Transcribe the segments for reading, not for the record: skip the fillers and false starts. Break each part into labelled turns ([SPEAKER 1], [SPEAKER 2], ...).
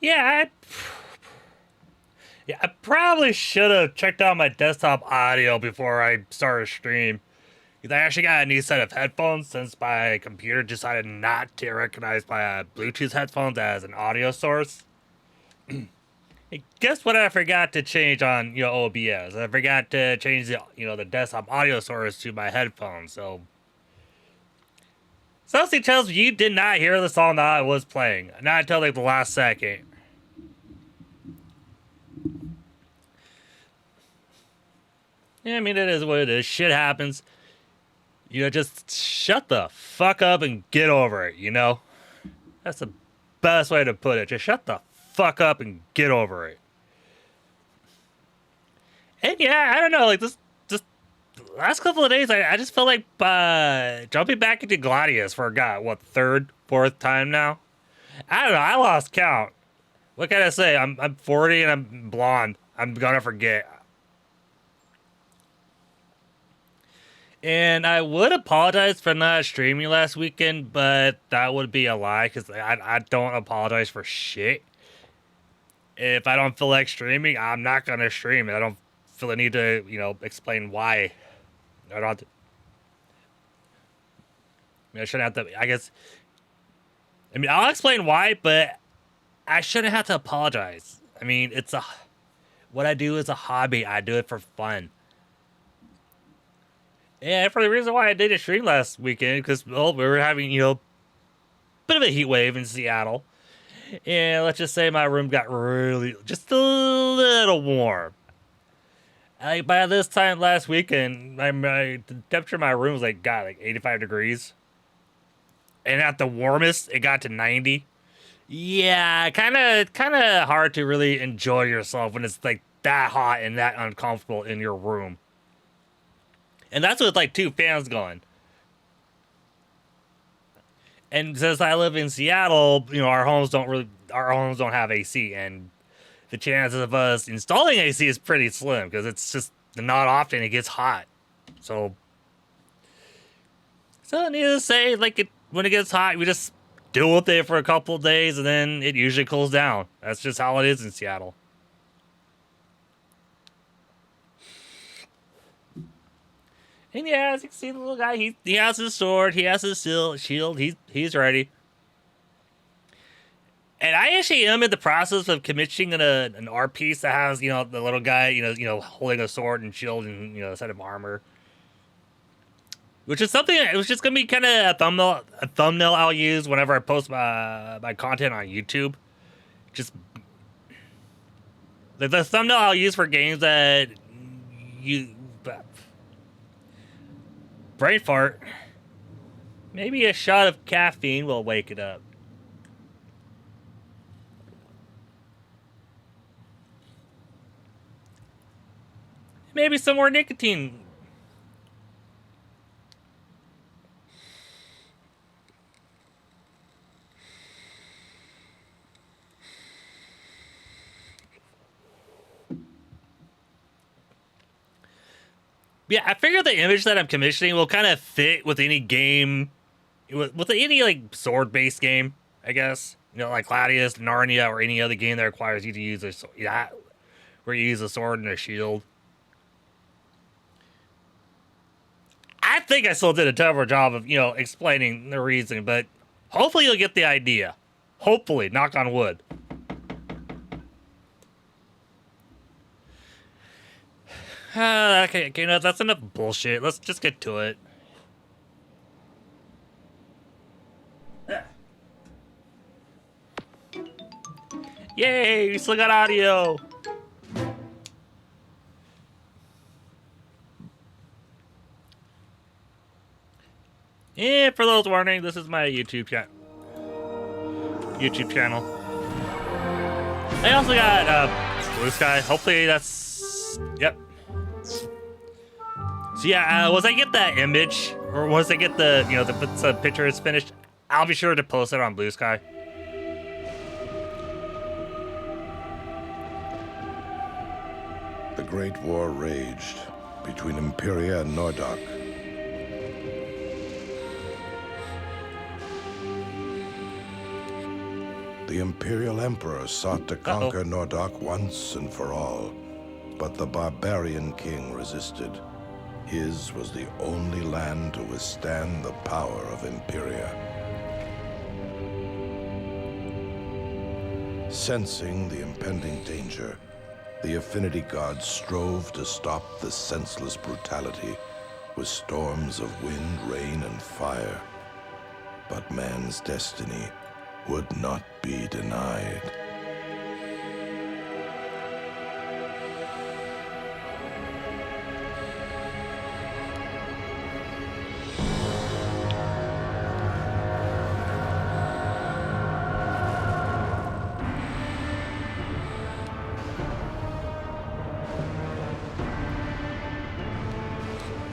[SPEAKER 1] Yeah, I probably should have checked out my desktop audio before I started a stream. Because I actually got a new set of headphones since my computer decided not to recognize my Bluetooth headphones as an audio source. Hey, guess what I forgot to change on OBS? I forgot to change the desktop audio source to my headphones. So something tells me you did not hear the song that I was playing, not until like the last second. Yeah, I mean it is what it is. Shit happens. Just shut the fuck up and get over it. That's the best way to put it. Just shut the fuck up and get over it. And yeah, I don't know, like this last couple of days, I just felt like jumping back into Gladius for what, third, fourth time now. I don't know. I lost count. What can I say? I'm 40 and I'm blonde. I'm gonna forget. And I would apologize for not streaming last weekend, but that would be a lie because I don't apologize for shit. If I don't feel like streaming, I'm not gonna stream it. I don't feel the need to, explain why. I don't. I shouldn't have to. I guess. I mean, I'll explain why, but I shouldn't have to apologize. I mean, what I do is a hobby. I do it for fun. And for the reason why I didn't stream last weekend, because we were having bit of a heat wave in Seattle, and let's just say my room got really just a little warm. Like by this time last weekend, the temperature in my room was like 85 degrees, and at the warmest it got to 90. Yeah, kind of hard to really enjoy yourself when it's like that hot and that uncomfortable in your room. And that's with like two fans going. And since I live in Seattle, our homes don't have AC, and the chances of us installing AC is pretty slim because it's just not often it gets hot. So needless to say, when it gets hot, we just deal with it for a couple of days, and then it usually cools down. That's just how it is in Seattle. And yeah, as you can see, the little guy, he has his sword, he has his shield, he's ready. And I actually am in the process of commissioning an art piece that has, the little guy, holding a sword and shield and, a set of armor. Which is something, it was just going to be kind of a thumbnail I'll use whenever I post my content on YouTube. Just, the thumbnail I'll use for games that brain fart. Maybe a shot of caffeine will wake it up. Maybe some more nicotine. Yeah, I figure the image that I'm commissioning will kind of fit with any game, with any like sword-based game, I guess. Like Gladius, Narnia, or any other game that requires you to use where you use a sword and a shield. I think I still did a terrible job of explaining the reason, but hopefully you'll get the idea. Hopefully, knock on wood. Okay, that's enough bullshit. Let's just get to it. Yay, we still got audio. And for those wondering, this is my YouTube channel. I also got Blue Sky. Hopefully that's yep. So yeah, once I get that image, or once I get the picture is finished, I'll be sure to post it on Blue Sky.
[SPEAKER 2] The Great War raged between Imperia and Nordok. The Imperial Emperor sought to
[SPEAKER 1] Uh-oh.
[SPEAKER 2] conquer Nordok once and for all, but the barbarian king resisted. His was the only land to withstand the power of Imperia. Sensing the impending danger, the Affinity Gods strove to stop the senseless brutality with storms of wind, rain, and fire. But man's destiny would not be denied.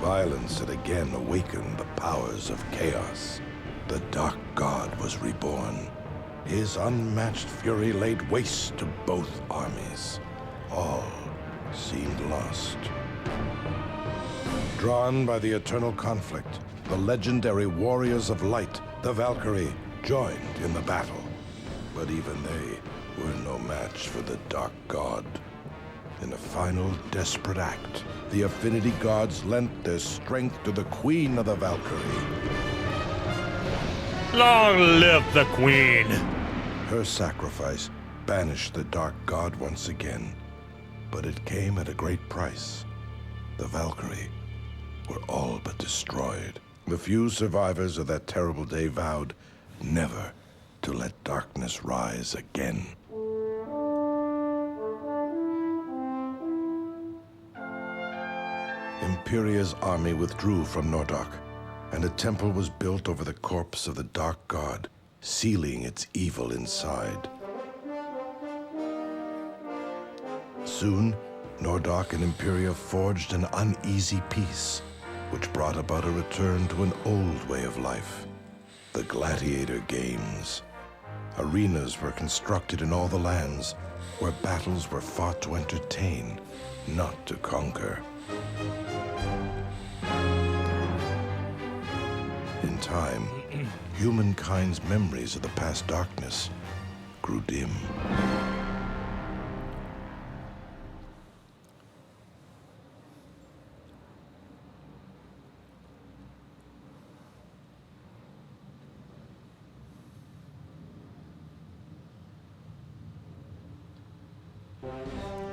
[SPEAKER 2] Violence had again awakened the powers of chaos. The Dark God was reborn. His unmatched fury laid waste to both armies. All seemed lost. Drawn by the eternal conflict, the legendary warriors of light, the Valkyrie, joined in the battle. But even they were no match for the Dark God. In a final desperate act, the Affinity Gods lent their strength to the Queen of the Valkyrie.
[SPEAKER 1] Long live the Queen!
[SPEAKER 2] Her sacrifice banished the Dark God once again, but it came at a great price. The Valkyrie were all but destroyed. The few survivors of that terrible day vowed never to let darkness rise again. Imperia's army withdrew from Nordok, and a temple was built over the corpse of the Dark God, sealing its evil inside. Soon, Nordok and Imperia forged an uneasy peace, which brought about a return to an old way of life, the gladiator games. Arenas were constructed in all the lands, where battles were fought to entertain, not to conquer. In time, humankind's memories of the past darkness grew dim.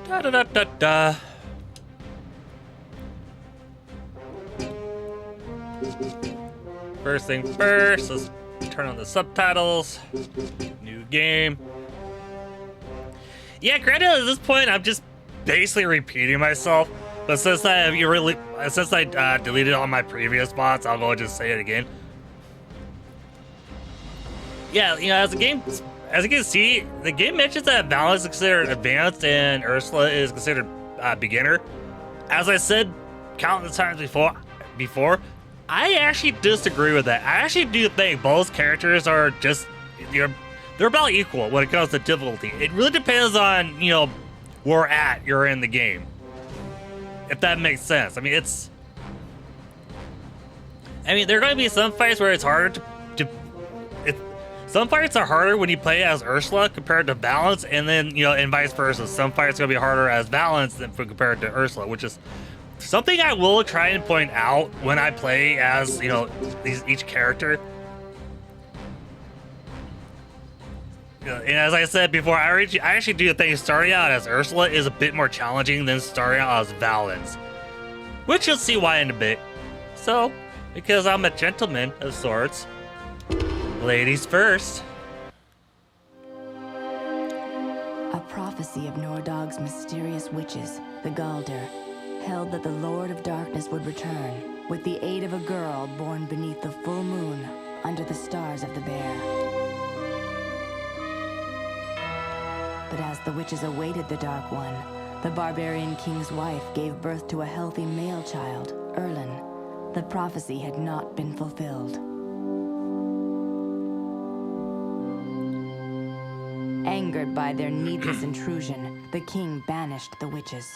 [SPEAKER 1] Da da da da da. First thing first, let's turn on the subtitles. New game. Yeah, granted, at this point, I'm just basically repeating myself. But since I deleted all my previous spots, I'll go and just say it again. Yeah, you know, as you can see, the game mentions that Valence is considered advanced and Ursula is considered beginner. As I said countless times before, I actually disagree with that. I actually do think both characters are just, they're about equal when it comes to difficulty. It really depends on, you know, where you're in the game. If that makes sense. I mean, there are going to be some fights where it's harder some fights are harder when you play as Ursula compared to Valence, and then, you know, and vice versa. Some fights are going to be harder as Valence than compared to Ursula, which is something I will try and point out when I play as, you know, each character. And as I said before, I actually do think starting out as Ursula is a bit more challenging than starting out as Valence, which you'll see why in a bit. So, because I'm a gentleman of sorts, ladies first.
[SPEAKER 3] A prophecy of Nordog's mysterious witches, the Galder, held that the Lord of Darkness would return with the aid of a girl born beneath the full moon under the stars of the Bear. But as the witches awaited the Dark One, the barbarian king's wife gave birth to a healthy male child, Erlin. The prophecy had not been fulfilled. Angered by their needless intrusion, the king banished the witches.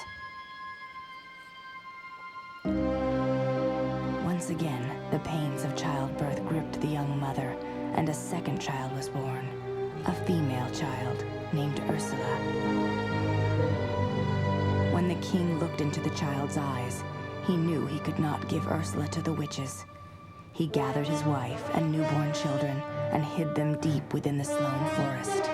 [SPEAKER 3] Once again, the pains of childbirth gripped the young mother, and a second child was born. a female child named Ursula. When the king looked into the child's eyes, he knew he could not give Ursula to the witches. He gathered his wife and newborn children and hid them deep within the Sloane Forest.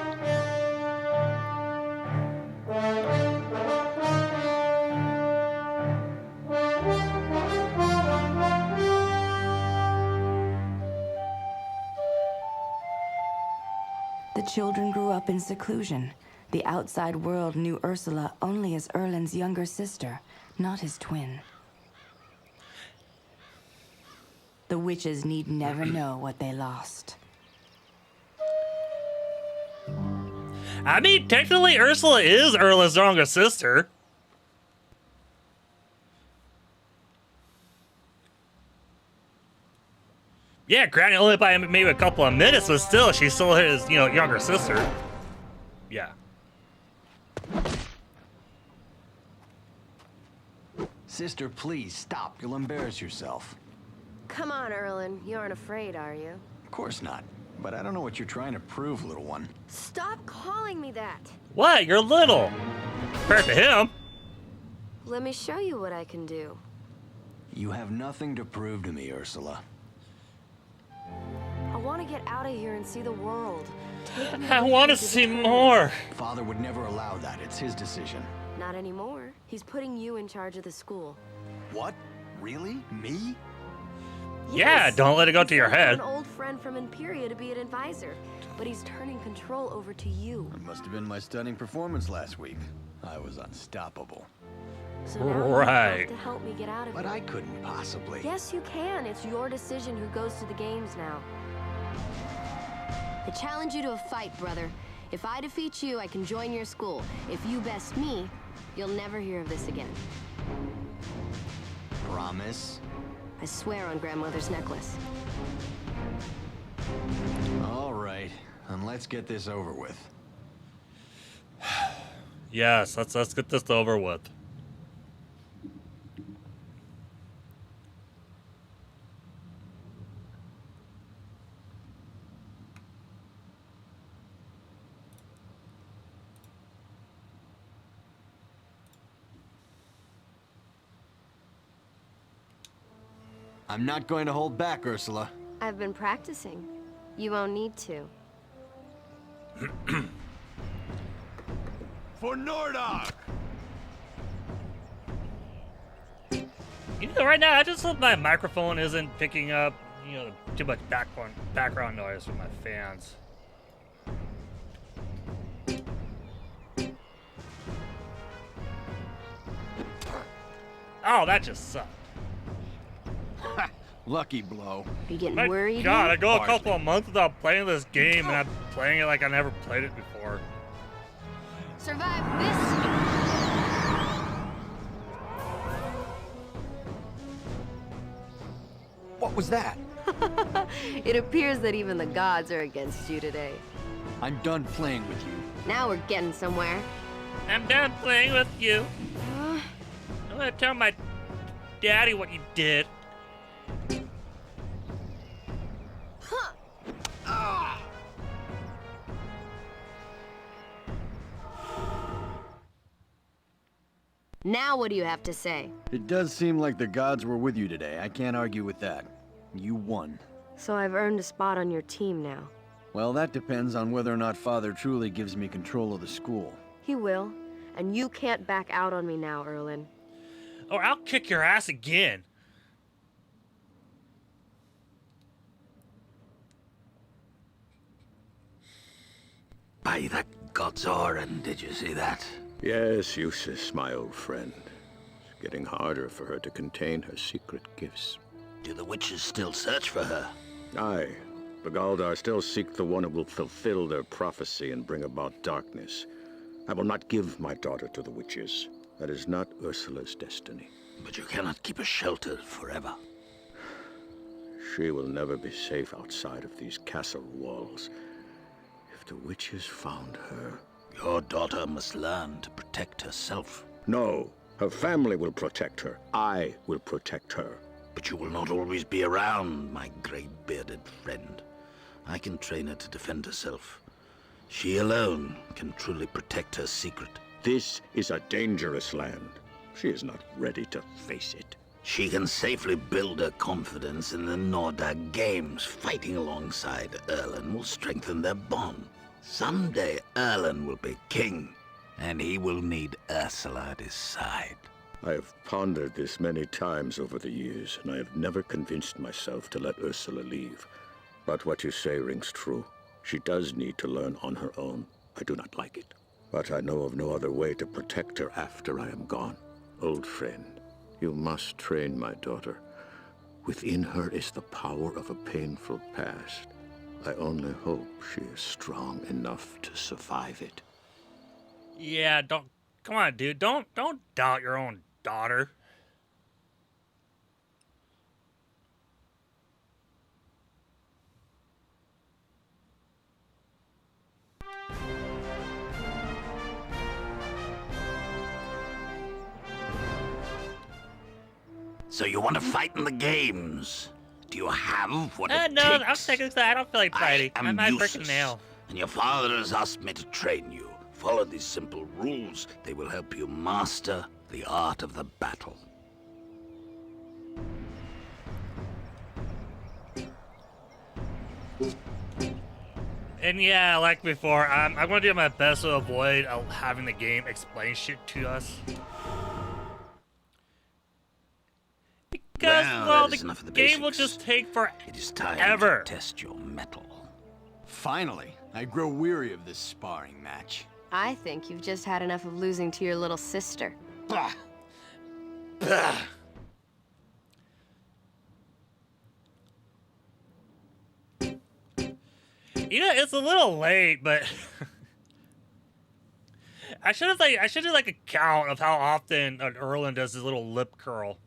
[SPEAKER 3] The children grew up in seclusion. The outside world knew Ursula only as Erlen's younger sister, not his twin. The witches need never know what they lost.
[SPEAKER 1] I mean, technically, Ursula is Erlen's younger sister. Yeah, granted, only by maybe a couple of minutes, but still, she's still his, younger sister. Yeah.
[SPEAKER 4] Sister, please stop. You'll embarrass yourself.
[SPEAKER 5] Come on, Erlen. You aren't afraid, are you?
[SPEAKER 4] Of course not. But I don't know what you're trying to prove, little one.
[SPEAKER 5] Stop calling me that.
[SPEAKER 1] What? You're little. Compared to him.
[SPEAKER 5] Let me show you what I can do.
[SPEAKER 4] You have nothing to prove to me, Ursula.
[SPEAKER 5] I want to get out of here and see the world. Take me
[SPEAKER 1] I
[SPEAKER 5] with
[SPEAKER 1] want
[SPEAKER 5] you
[SPEAKER 1] to
[SPEAKER 5] the
[SPEAKER 1] see
[SPEAKER 5] tournament.
[SPEAKER 1] more.
[SPEAKER 4] Father would never allow that. It's his decision.
[SPEAKER 5] Not anymore. He's putting you in charge of the school.
[SPEAKER 4] What? Really? Me?
[SPEAKER 1] Yeah, don't let it go to your
[SPEAKER 5] He sent
[SPEAKER 1] head.
[SPEAKER 5] An old friend from Imperia to be an advisor, but he's turning control over to you.
[SPEAKER 4] It must have been my stunning performance last week. I was unstoppable.
[SPEAKER 5] So now
[SPEAKER 1] Right.
[SPEAKER 5] you have to help me get out of
[SPEAKER 4] But
[SPEAKER 5] here.
[SPEAKER 4] I couldn't possibly.
[SPEAKER 5] Yes, you can. It's your decision who goes to the games now. I challenge you to a fight, brother. If I defeat you, I can join your school. If you best me, you'll never hear of this again.
[SPEAKER 4] Promise?
[SPEAKER 5] I swear on grandmother's necklace.
[SPEAKER 4] All right. Then let's get this over with.
[SPEAKER 1] Yes, let's get this over with.
[SPEAKER 4] I'm not going to hold back, Ursula.
[SPEAKER 5] I've been practicing. You won't need to.
[SPEAKER 2] For Nordok!
[SPEAKER 1] Right now, I just hope my microphone isn't picking up, too much background noise from my fans. Oh, that just sucked.
[SPEAKER 4] Lucky blow.
[SPEAKER 5] Are you getting
[SPEAKER 1] My
[SPEAKER 5] worried?
[SPEAKER 1] God,
[SPEAKER 5] yet?
[SPEAKER 1] I go a couple of months without playing this game, and I'm playing it like I never played it before.
[SPEAKER 5] Survive this!
[SPEAKER 4] What was that?
[SPEAKER 5] It appears that even the gods are against you today.
[SPEAKER 4] I'm done playing with you.
[SPEAKER 5] Now we're getting somewhere.
[SPEAKER 1] I'm done playing with you. I'm gonna tell my daddy what you did.
[SPEAKER 5] Now what do you have to say?
[SPEAKER 4] It does seem like the gods were with you today. I can't argue with that. You won.
[SPEAKER 5] So I've earned a spot on your team now.
[SPEAKER 4] Well, that depends on whether or not Father truly gives me control of the school.
[SPEAKER 5] He will. And you can't back out on me now, Erlen.
[SPEAKER 1] Or I'll kick your ass again.
[SPEAKER 6] By the gods, Oren, did you see that?
[SPEAKER 7] Yes, Eustace, my old friend. It's getting harder for her to contain her secret gifts.
[SPEAKER 6] Do the witches still search for her?
[SPEAKER 7] Aye, the Galdar still seek the one who will fulfill their prophecy and bring about darkness. I will not give my daughter to the witches. That is not Ursula's destiny.
[SPEAKER 6] But you cannot keep her sheltered forever.
[SPEAKER 7] She will never be safe outside of these castle walls. If the witches found her...
[SPEAKER 6] Your daughter must learn to protect herself.
[SPEAKER 7] No, her family will protect her. I will protect her.
[SPEAKER 6] But you will not always be around, my gray-bearded friend. I can train her to defend herself. She alone can truly protect her secret.
[SPEAKER 7] This is a dangerous land. She is not ready to face it.
[SPEAKER 6] She can safely build her confidence in the Nordag Games. Fighting alongside Erlen will strengthen their bond. Someday Erlen will be king, and he will need Ursula at his side.
[SPEAKER 7] I have pondered this many times over the years, and I have never convinced myself to let Ursula leave. But what you say rings true. She does need to learn on her own. I do not like it. But I know of no other way to protect her after I am gone. Old friend, you must train my daughter. Within her is the power of a painful past. I only hope she is strong enough to survive it.
[SPEAKER 1] Yeah, don't. Come on, dude. Don't doubt your own daughter.
[SPEAKER 6] So you want to fight in the games? Do you have what it
[SPEAKER 1] No,
[SPEAKER 6] takes?
[SPEAKER 1] I'm taking this. I don't feel like fighting.
[SPEAKER 6] I
[SPEAKER 1] I
[SPEAKER 6] am
[SPEAKER 1] might break a
[SPEAKER 6] useless,
[SPEAKER 1] nail.
[SPEAKER 6] and your father has asked me to train you. Follow these simple rules. They will help you master the art of the battle.
[SPEAKER 1] And yeah, like before, I'm going to do my best to avoid having the game explain shit to us. Because, well,
[SPEAKER 6] that is enough of
[SPEAKER 1] the
[SPEAKER 6] the
[SPEAKER 1] game will
[SPEAKER 6] basics.
[SPEAKER 1] just take
[SPEAKER 6] It is time
[SPEAKER 1] forever.
[SPEAKER 6] to test your mettle.
[SPEAKER 4] Finally, I grow weary of this sparring match.
[SPEAKER 5] I think you've just had enough of losing to your little sister.
[SPEAKER 4] Bah!
[SPEAKER 1] You know, it's a little late, but I should do like a count of how often Erlen does his little lip curl.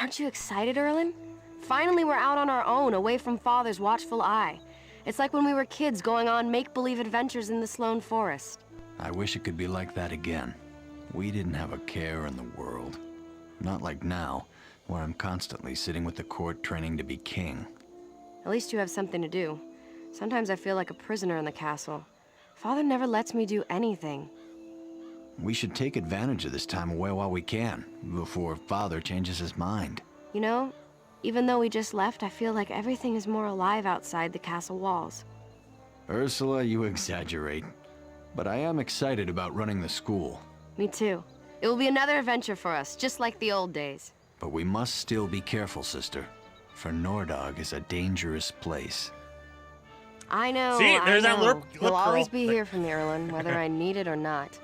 [SPEAKER 5] Aren't you excited, Erlen? Finally, we're out on our own, away from Father's watchful eye. It's like when we were kids going on make-believe adventures in the Sloan Forest.
[SPEAKER 4] I wish it could be like that again. We didn't have a care in the world. Not like now, where I'm constantly sitting with the court training to be king.
[SPEAKER 5] At least you have something to do. Sometimes I feel like a prisoner in the castle. Father never lets me do anything.
[SPEAKER 4] We should take advantage of this time away while we can, before Father changes his mind.
[SPEAKER 5] You know, even though we just left, I feel like everything is more alive outside the castle walls.
[SPEAKER 4] Ursula, you exaggerate. But I am excited about running the school.
[SPEAKER 5] Me too. It will be another adventure for us, just like the old days.
[SPEAKER 4] But we must still be careful, sister. For Nordog is a dangerous place.
[SPEAKER 5] I know,
[SPEAKER 1] See, there's
[SPEAKER 5] I
[SPEAKER 1] that
[SPEAKER 5] know.
[SPEAKER 1] lip
[SPEAKER 5] He'll always
[SPEAKER 1] curl.
[SPEAKER 5] be here for me, Erlen, whether I need it or not.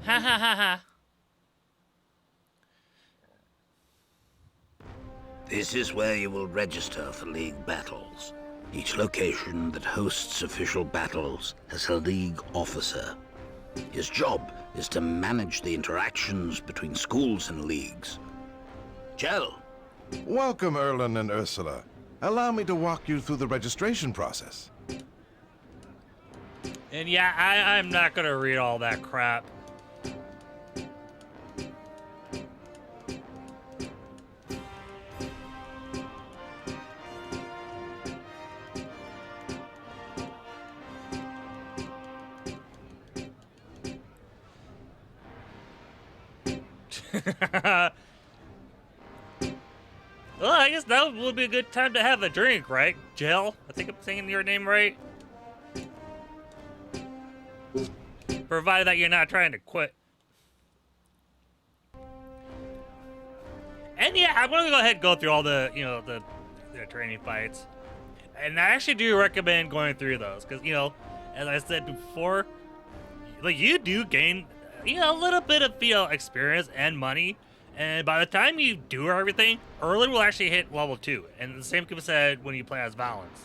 [SPEAKER 1] Ha ha ha ha.
[SPEAKER 6] This is where you will register for League battles. Each location that hosts official battles has a League officer. His job is to manage the interactions between schools and leagues. Jell,
[SPEAKER 2] Welcome, Erlen and Ursula. Allow me to walk you through the registration process.
[SPEAKER 1] And yeah, I'm not gonna read all that crap. Well, I guess that would be a good time to have a drink, right? Jill? I think I'm saying your name right. Provided that you're not trying to quit. And yeah, I'm gonna go ahead and go through all the, you know, the training fights. And I actually do recommend going through those because, you know, as I said before, like you do gain, you know, a little bit of, you know, experience and money. And by the time you do everything, Erlen will actually hit level 2. And the same can be said when you play as Valens.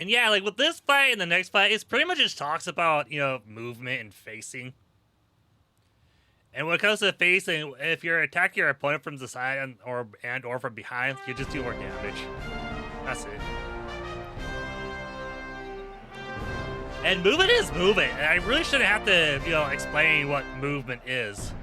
[SPEAKER 1] And yeah, like with this fight and the next fight, it's pretty much just talks about, you know, movement and facing. And when it comes to facing, if you're attacking your opponent from the side or from behind, you just do more damage. That's it. And movement is movement, and I really shouldn't have to, you know, explain what movement is.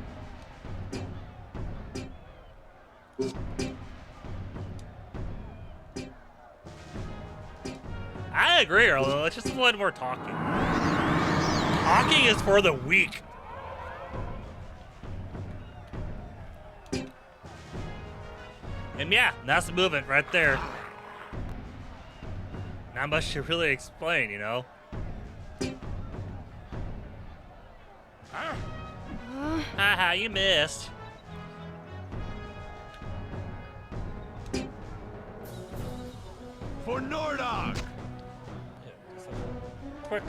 [SPEAKER 1] I agree, Earl. Let's just avoid more talking. Talking is for the weak. And yeah, that's the movement right there. Not much to really explain, you know? Haha, you missed.
[SPEAKER 4] For Nordog!
[SPEAKER 1] Quick.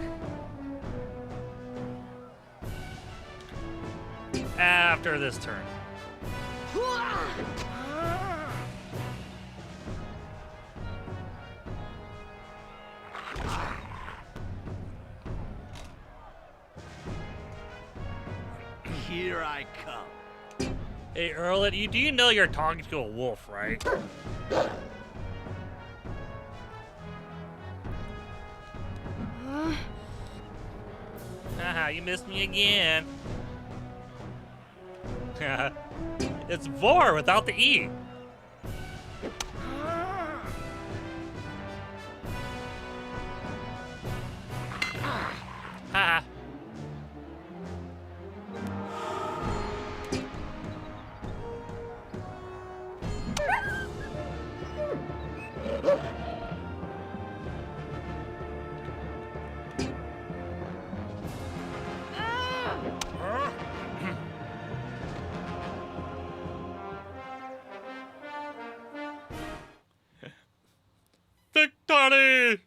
[SPEAKER 1] After this turn.
[SPEAKER 4] Here I come.
[SPEAKER 1] Hey, Earl, do you know you're talking to a wolf, right? Haha, you missed me again. It's Vor without the E. Haha. Victory!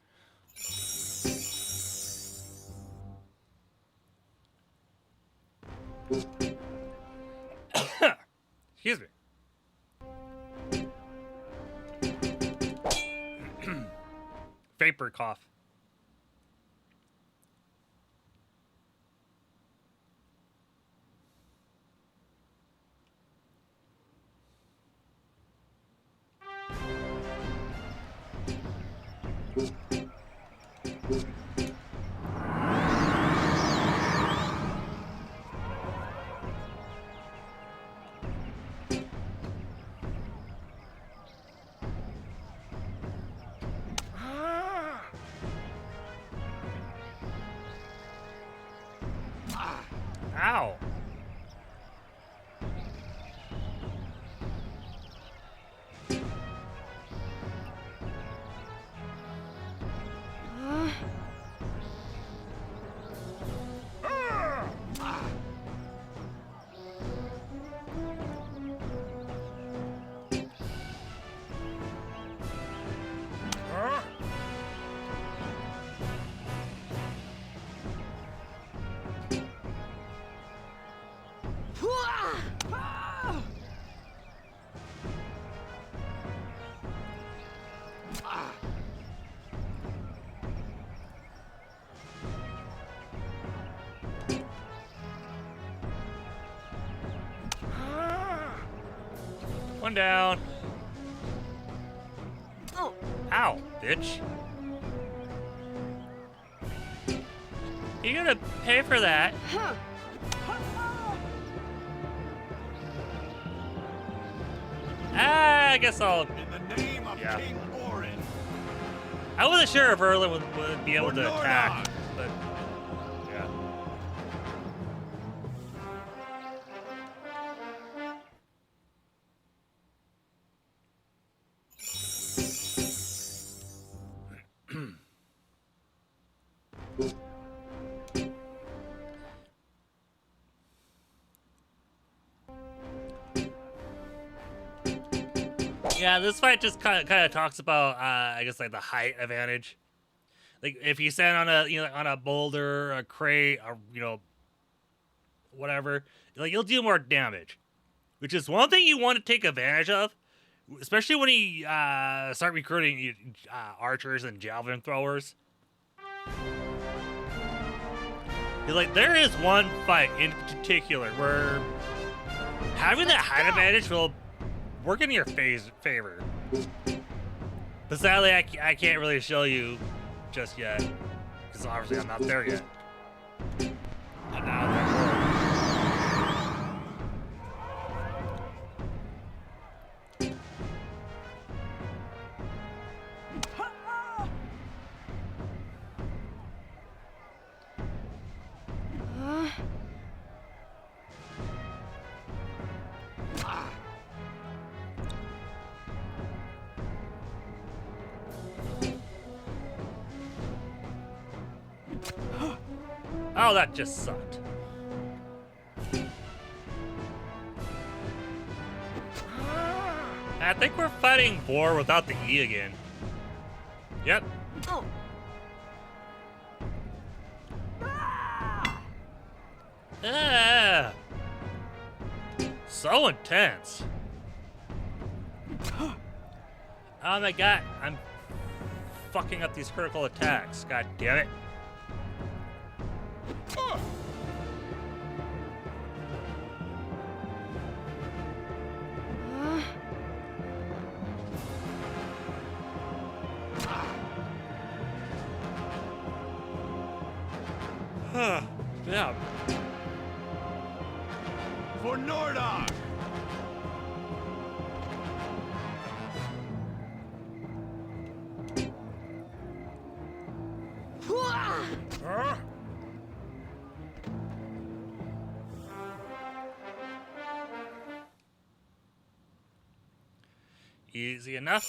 [SPEAKER 1] Excuse me. Vapor cough. Ow. One down.
[SPEAKER 5] Oh.
[SPEAKER 1] Ow, bitch. You're gonna pay for that. I guess I'll.
[SPEAKER 4] In the name of
[SPEAKER 1] Yeah.
[SPEAKER 4] King Orin.
[SPEAKER 1] I wasn't sure if Erlen would be able to attack, but yeah. Yeah, this fight just kind of talks about, I guess, like the height advantage. Like if you stand on a on a boulder, a crate, or whatever, like you'll do more damage, which is one thing you want to take advantage of, especially when you start recruiting archers and javelin throwers. Like there is one fight in particular where having that height advantage will work in your favor. But sadly, I can't really show you just yet, because obviously I'm not there yet. I'm not out there. Oh, that just sucked. I think we're fighting Vor without the E again. Yep.
[SPEAKER 5] Oh.
[SPEAKER 1] Ah. So intense. Oh my god, I'm fucking up these critical attacks. God damn it. Yeah.
[SPEAKER 4] For Nordog!
[SPEAKER 1] Easy enough.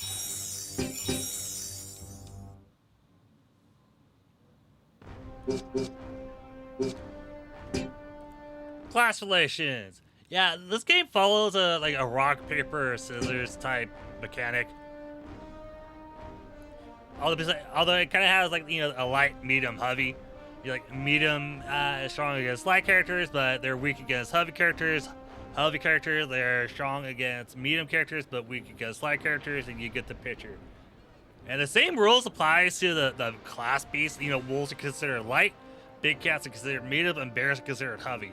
[SPEAKER 1] Class relations. Yeah, this game follows a rock paper scissors type mechanic. Although it kind of has a light, medium, heavy. Medium is strong against light characters, but they're weak against heavy characters. Heavy characters, they're strong against medium characters, but weak against light characters, and you get the picture. And the same rules applies to the class beasts. Wolves are considered light, big cats are considered medium, and bears are considered heavy.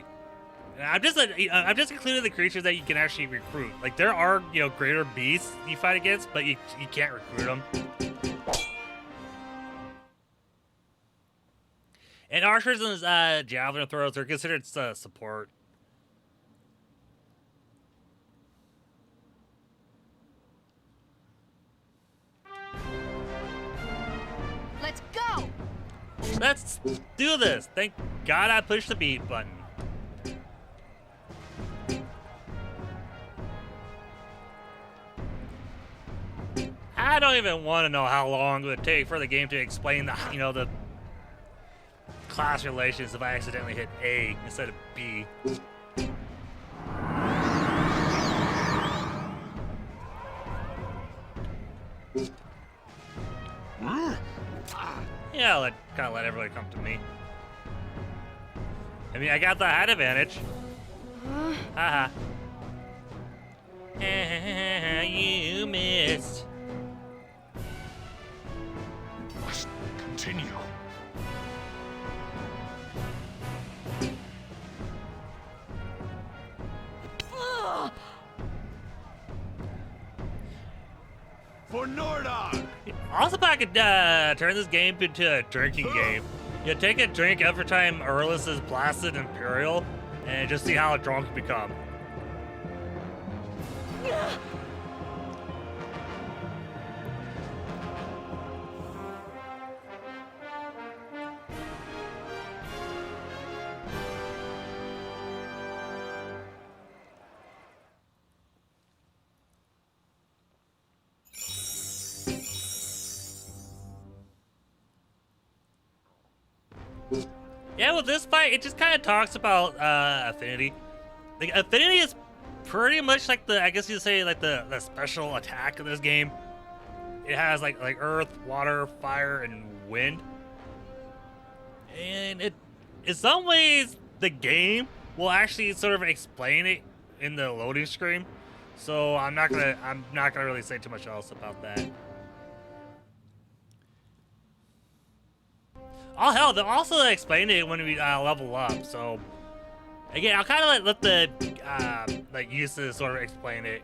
[SPEAKER 1] And I'm just including the creatures that you can actually recruit. Like there are greater beasts you fight against, but you can't recruit them. And archers and javelin throwers are considered support.
[SPEAKER 5] Let's go!
[SPEAKER 1] Let's do this. Thank God I pushed the beat button. I don't even want to know how long it would take for the game to explain the class relations if I accidentally hit A instead of B. Yeah, kind of let everybody come to me. I mean, I got the height advantage. Haha. You missed.
[SPEAKER 4] Must continue. For Nordog!
[SPEAKER 1] Also, if I could turn this game into a drinking game. You take a drink every time Ursula is blasted Imperial, and just see how drunk you become. Yeah, with this fight, it just kind of talks about affinity. Like, affinity is pretty much like the, I guess you'd say, like the special attack in this game. It has like earth, water, fire, and wind. And it, in some ways, the game will actually sort of explain it in the loading screen. So I'm not gonna really say too much else about that. Oh hell, they'll also explain it when we level up. So again, I'll kind of let the like uses sort of explain it.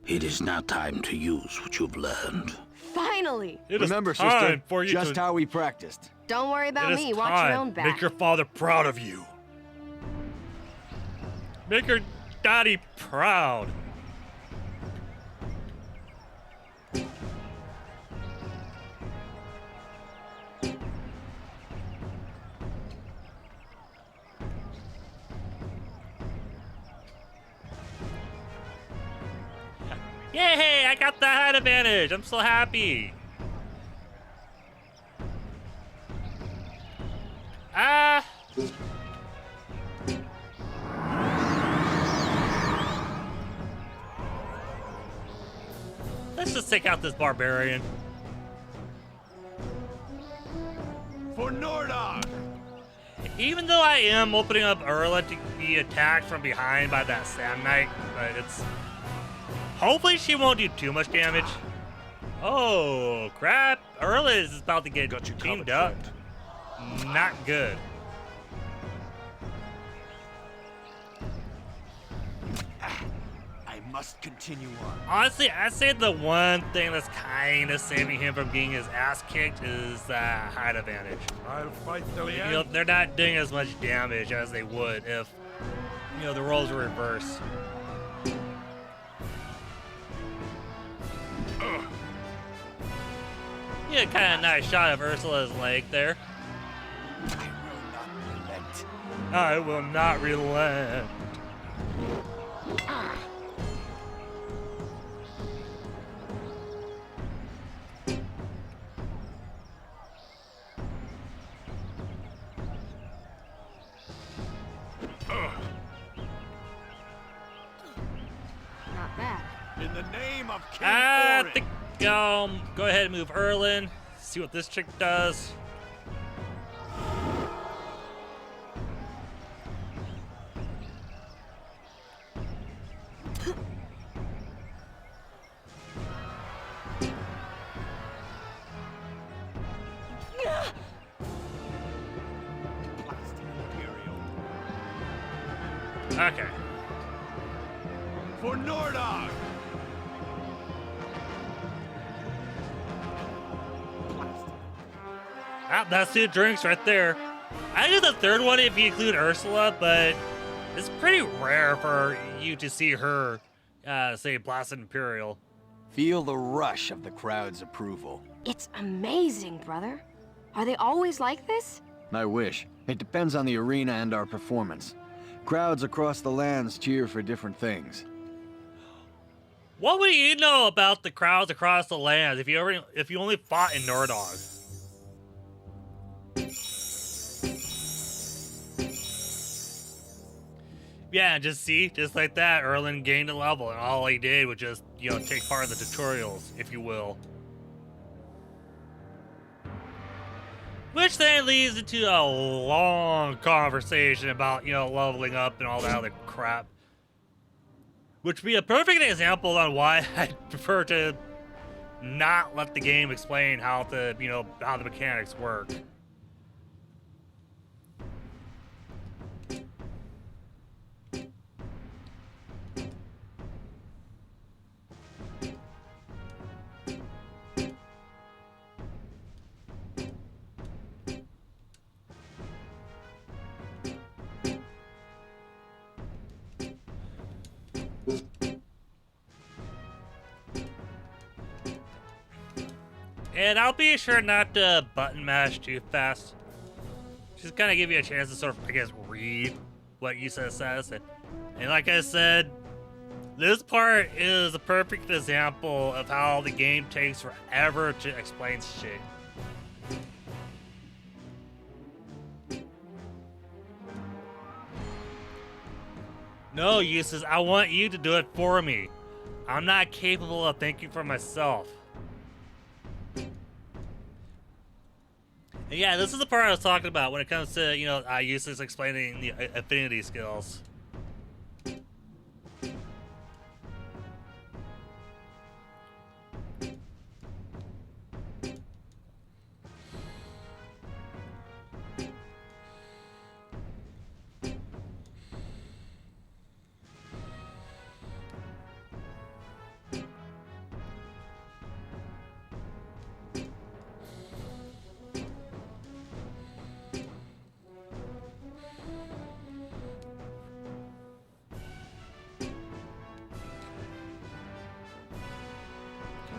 [SPEAKER 6] It is now time to use what you've learned.
[SPEAKER 5] Finally!
[SPEAKER 1] It is
[SPEAKER 4] Remember,
[SPEAKER 1] time
[SPEAKER 4] sister,
[SPEAKER 1] for you
[SPEAKER 4] just
[SPEAKER 1] to,
[SPEAKER 4] how we practiced.
[SPEAKER 5] Don't worry about
[SPEAKER 1] it is
[SPEAKER 5] me. Watch
[SPEAKER 1] time.
[SPEAKER 5] your own back.
[SPEAKER 1] Make your father proud of you. Make your daddy proud. Yay! I got the height advantage. I'm so happy. Ah. Let's just take out this barbarian.
[SPEAKER 4] For Nordog!
[SPEAKER 1] Even though I am opening up Ursula to be attacked from behind by that Sand Knight, but it's... Hopefully she won't do too much damage. Oh, crap. Ursula is about to get
[SPEAKER 2] Got you
[SPEAKER 1] teamed
[SPEAKER 2] covered,
[SPEAKER 1] up.
[SPEAKER 2] friend.
[SPEAKER 1] Not good.
[SPEAKER 4] I must continue on.
[SPEAKER 1] Honestly, I'd say the one thing that's kind of saving him from getting his ass kicked is that height advantage.
[SPEAKER 2] I'll fight till the
[SPEAKER 1] You
[SPEAKER 2] end.
[SPEAKER 1] know, they're not doing as much damage as they would if, you know, the roles were reversed. Yeah, kind of nice shot of Ursula's leg there. I will not relent.
[SPEAKER 5] Not bad.
[SPEAKER 4] In the name of King
[SPEAKER 1] I
[SPEAKER 4] Orin.
[SPEAKER 1] think go ahead and move Erlin. See what this chick does. Okay.
[SPEAKER 4] For Nordog!
[SPEAKER 1] Ah, that's 2 drinks right there. I do the third one if you include Ursula, but it's pretty rare for you to see her say Blasted Imperial.
[SPEAKER 4] Feel the rush of the crowd's approval.
[SPEAKER 5] It's amazing, brother. Are they always like this?
[SPEAKER 4] I wish. It depends on the arena and our performance. Crowds across the lands cheer for different things.
[SPEAKER 1] What would you know about the crowds across the lands if you only fought in Nordog? Yeah, just like that, Erlin gained a level, and all he did was just, you know, take part in the tutorials, if you will. Which then leads into a long conversation about, you know, leveling up and all that other crap. Which would be a perfect example on why I prefer to not let the game explain how to, you know, how the mechanics work. And I'll be sure not to button mash too fast. Just kind of give you a chance to sort of, I guess, read what Ursula says. And like I said, this part is a perfect example of how the game takes forever to explain shit. No, Useless, I want you to do it for me. I'm not capable of thinking for myself. And yeah, this is the part I was talking about when it comes to, you know, Useless explaining the affinity skills.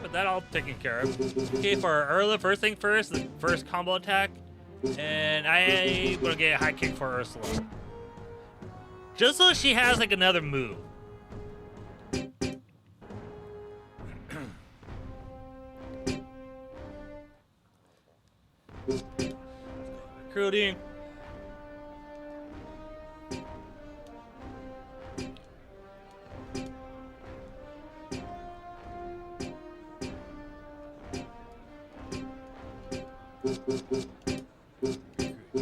[SPEAKER 1] But that all taken care of. Okay, for Ursula, first thing first, the first combo attack. And I'm gonna get a high kick for Ursula. Just so she has like another move. Recruiting.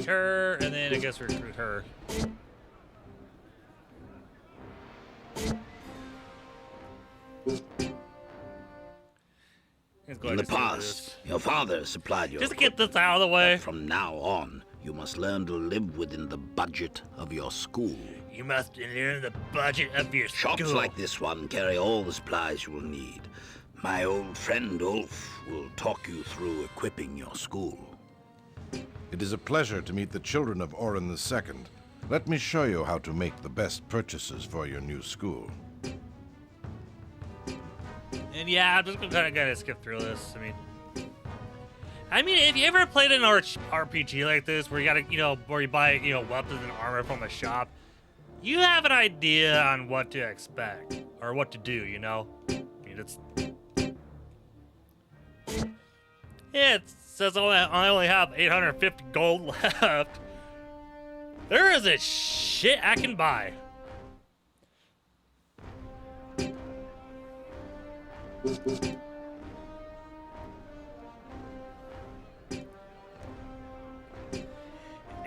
[SPEAKER 1] Her, and then I guess recruit her.
[SPEAKER 6] In the past, your father supplied your
[SPEAKER 1] just to get this out of the way.
[SPEAKER 6] But from now on, you must learn to live within the budget of your school.
[SPEAKER 1] You must learn the budget of your
[SPEAKER 6] Shops
[SPEAKER 1] school.
[SPEAKER 6] like this one carry all the supplies you will need. My old friend Ulf will talk you through equipping your school.
[SPEAKER 2] It is a pleasure to meet the children of Orin II. Let me show you how to make the best purchases for your new school.
[SPEAKER 1] And yeah, I'm just gonna skip through this. I mean, if you ever played an RPG like this, where you gotta, you know, where you buy, you know, weapons and armor from a shop, you have an idea on what to expect or what to do. You know, I mean, it's yeah, it says I only have 850 gold left. There is a shit I can buy.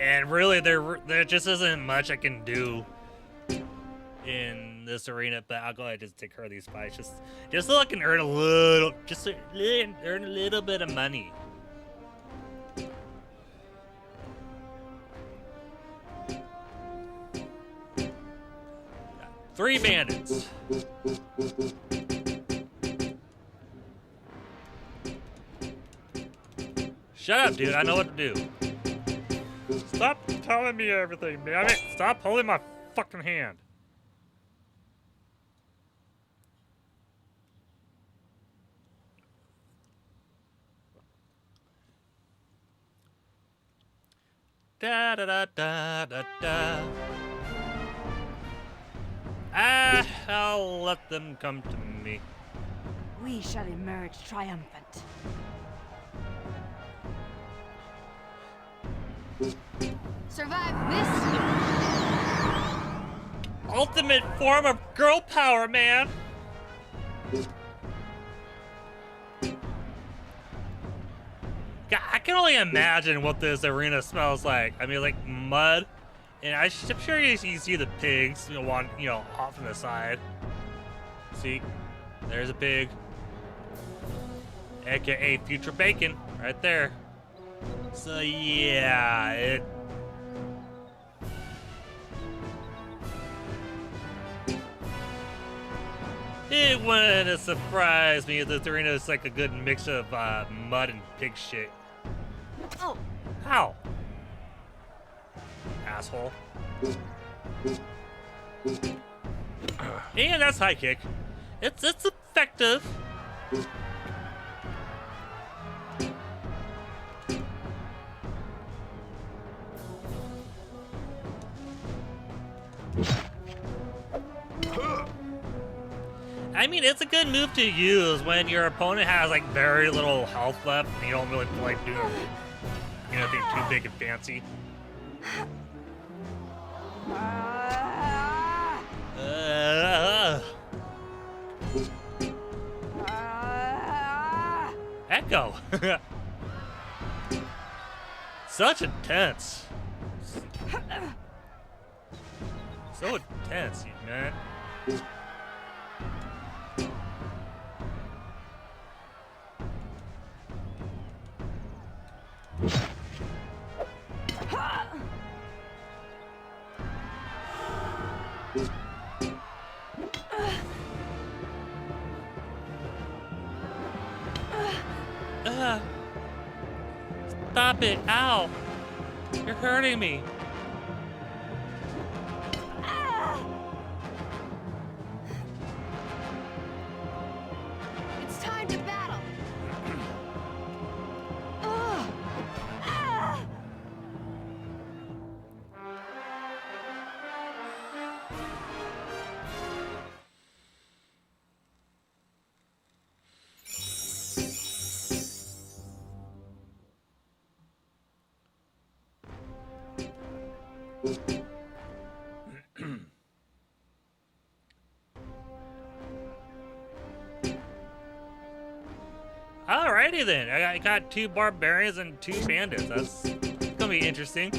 [SPEAKER 1] And really, there just isn't much I can do in this arena, but I'll go ahead and just take care of these fights, just so I can earn a little, earn a little bit of money. Got 3 bandits. Shut up, dude. I know what to do. Stop telling me everything, damn it. Stop holding my fucking hand. Da da da da da da. I'll let them come to me.
[SPEAKER 3] We shall emerge triumphant.
[SPEAKER 5] Survive this!
[SPEAKER 1] Ultimate form of girl power, man. God, I can only imagine what this arena smells like. I mean, like mud, and I'm sure you see the pigs, you know, off on the side. See, there's a pig, aka future bacon, right there. So yeah, it wouldn't surprise me if this arena is like a good mix of mud and pig shit.
[SPEAKER 5] Oh,
[SPEAKER 1] How? Asshole. And that's high kick. It's effective. mean, it's a good move to use when your opponent has like very little health left and you don't really feel like doing, you know, anything too big and fancy. Echo. Such intense. So intense, man. Stop it. Ow. You're hurting me.
[SPEAKER 5] It's time to battle.
[SPEAKER 1] Alrighty then. I got 2 barbarians and 2 bandits. That's gonna be interesting.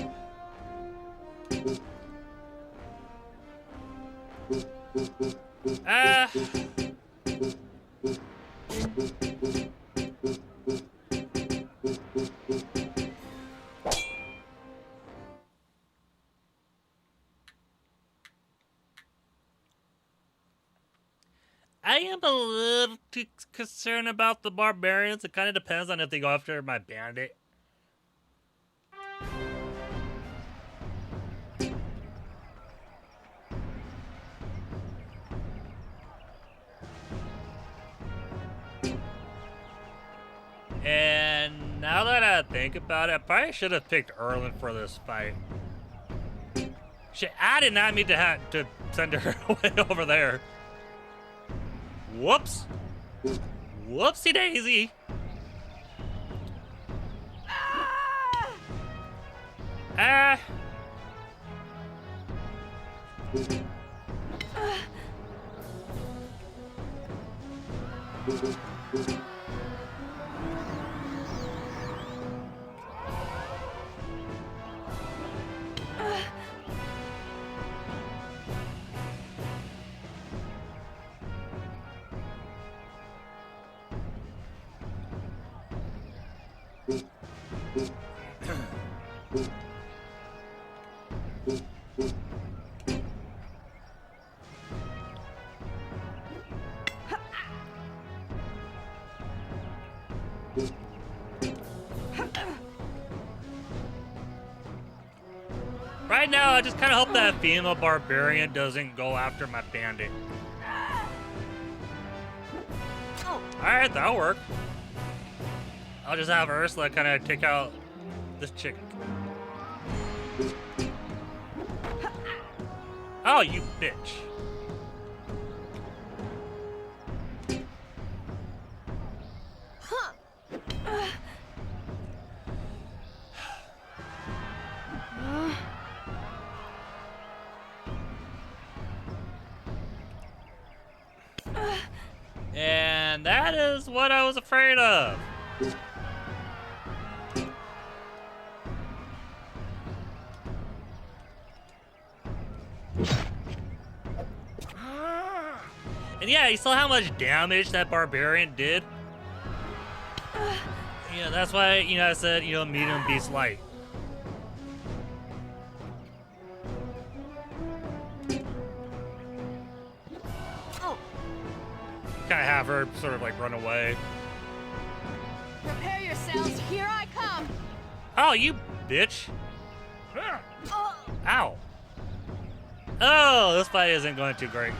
[SPEAKER 1] I am a little too concerned about the barbarians. It kind of depends on if they go after my bandit. And now that I think about it, I probably should have picked Erlen for this fight. Shit, I did not mean to send her way over there. Whoops. Whoopsie daisy. Ah. Right now, I just kind of hope that female barbarian doesn't go after my bandit. Alright, that'll work. I'll just have Ursula kind of take out this chick. Oh, you bitch. And that is what I was afraid of. And yeah, you saw how much damage that barbarian did. Yeah, that's why, you know, I said, you know, medium beast light. Kind of have her sort of like run away.
[SPEAKER 5] Prepare yourselves, here I come.
[SPEAKER 1] Oh, you bitch. Ow. Oh, this fight isn't going too great.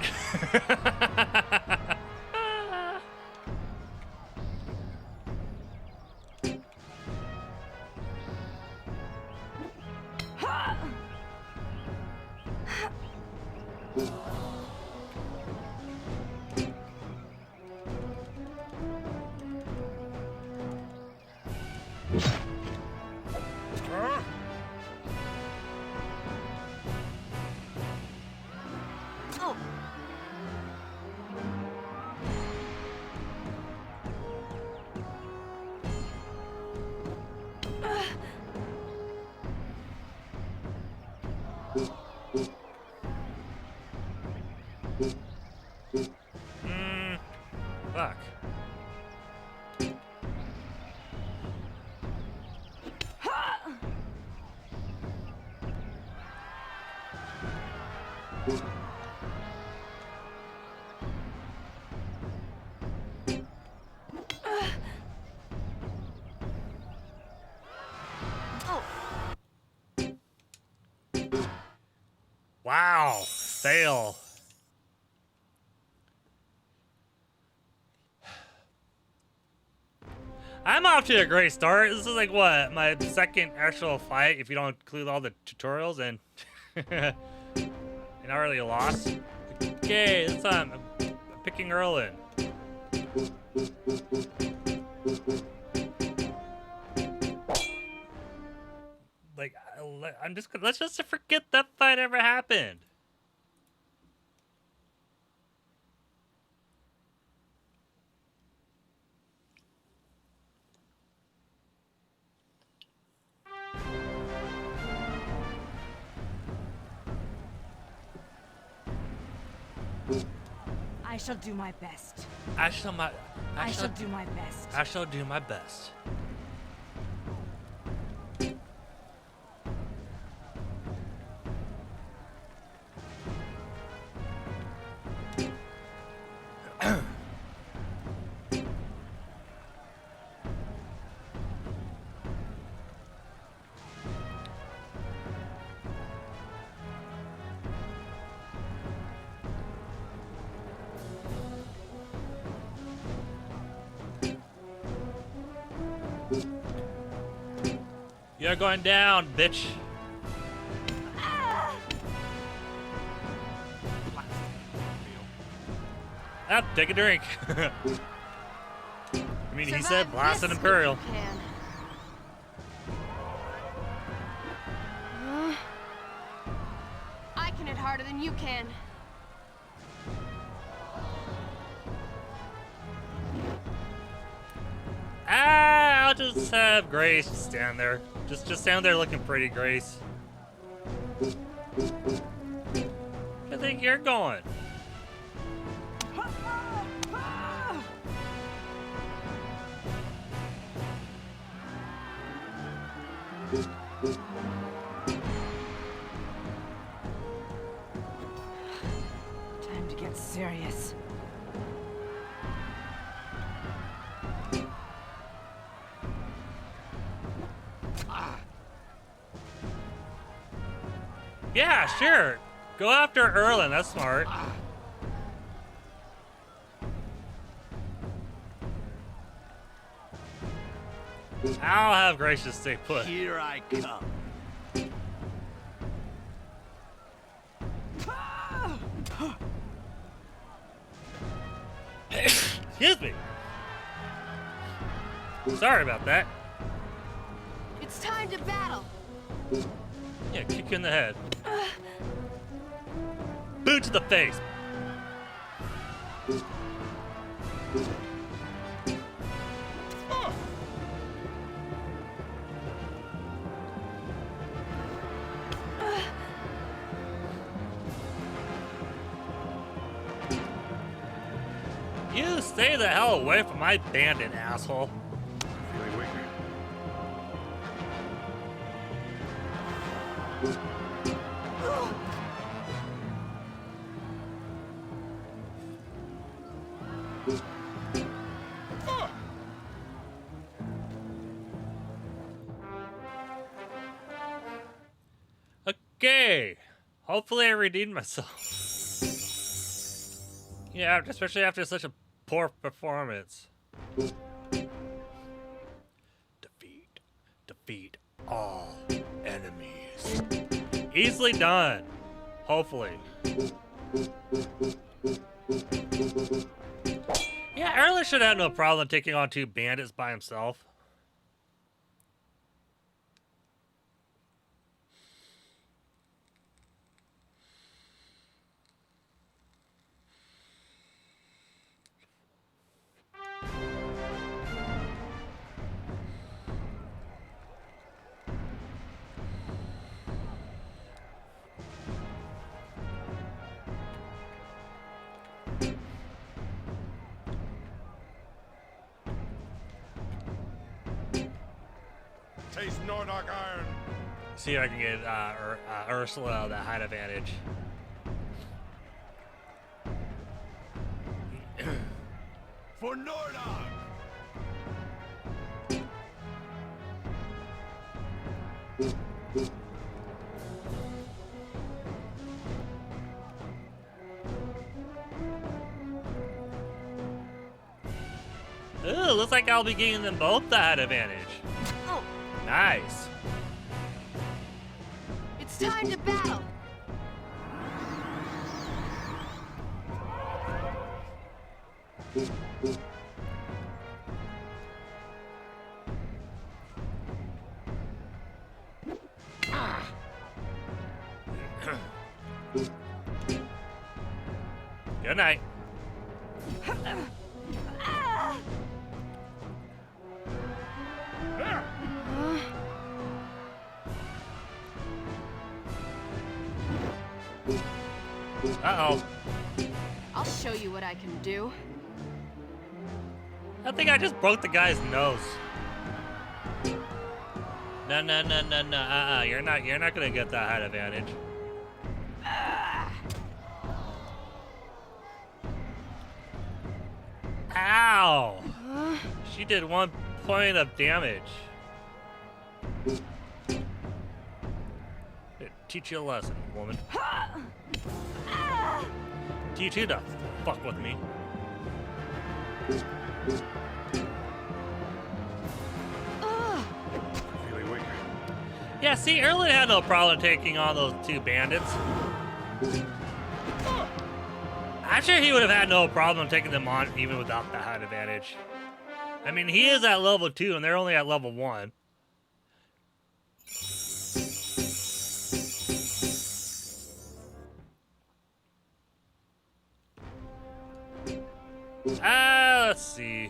[SPEAKER 5] Oh.
[SPEAKER 1] Fuck. Wow. Fail. I'm off to a great start. This is like what, my second actual fight if you don't include all the tutorials, and and I already lost. Okay, this time I'm picking Erlin. Like I'm just let's just forget that fight ever happened.
[SPEAKER 8] I shall do my best.
[SPEAKER 1] I shall
[SPEAKER 8] do my best.
[SPEAKER 1] I shall do my best. You're going down, bitch. Ah, take a drink. I mean, he said blast an Imperial.
[SPEAKER 5] I can hit harder than you can.
[SPEAKER 1] Ah, I'll just have Grace stand there. Just stand there looking pretty, Grace. I think you're going.
[SPEAKER 8] Time to get serious.
[SPEAKER 1] Yeah, sure. Go after Erlin. That's smart. I'll have Grace just stay put.
[SPEAKER 4] Here I come.
[SPEAKER 1] Excuse me. Sorry about that.
[SPEAKER 5] It's time to battle.
[SPEAKER 1] Yeah, kick you in the head. Boot to the face. You stay the hell away from my bandit, asshole.
[SPEAKER 7] Feeling weak.
[SPEAKER 1] Okay. Hopefully I redeemed myself. Yeah, especially after such a poor performance. Defeat all enemies. Easily done. Hopefully. Yeah, Erlen should have no problem taking on 2 bandits by himself.
[SPEAKER 2] taste Nordark iron.
[SPEAKER 1] See if I can get Ursula the height advantage.
[SPEAKER 2] For Nordark!
[SPEAKER 1] Ooh, looks like I'll be getting them both the height advantage.
[SPEAKER 5] Oh,
[SPEAKER 1] Nice.
[SPEAKER 5] it's time to battle.
[SPEAKER 1] Good night. Uh-oh.
[SPEAKER 5] I'll show you what I can do.
[SPEAKER 1] I think I just broke the guy's nose. No, no, no, no, no. You're not gonna get that height advantage. Ow! She did 1 point of damage. Here, teach you a lesson, woman. Teach you to fuck with me.
[SPEAKER 2] Feeling weaker.
[SPEAKER 1] Yeah, see, Erlen had no problem taking on those two bandits. I'm sure he would have had no problem taking them on even without the height advantage. I mean, he is at level 2 and they're only at level 1. Let's see.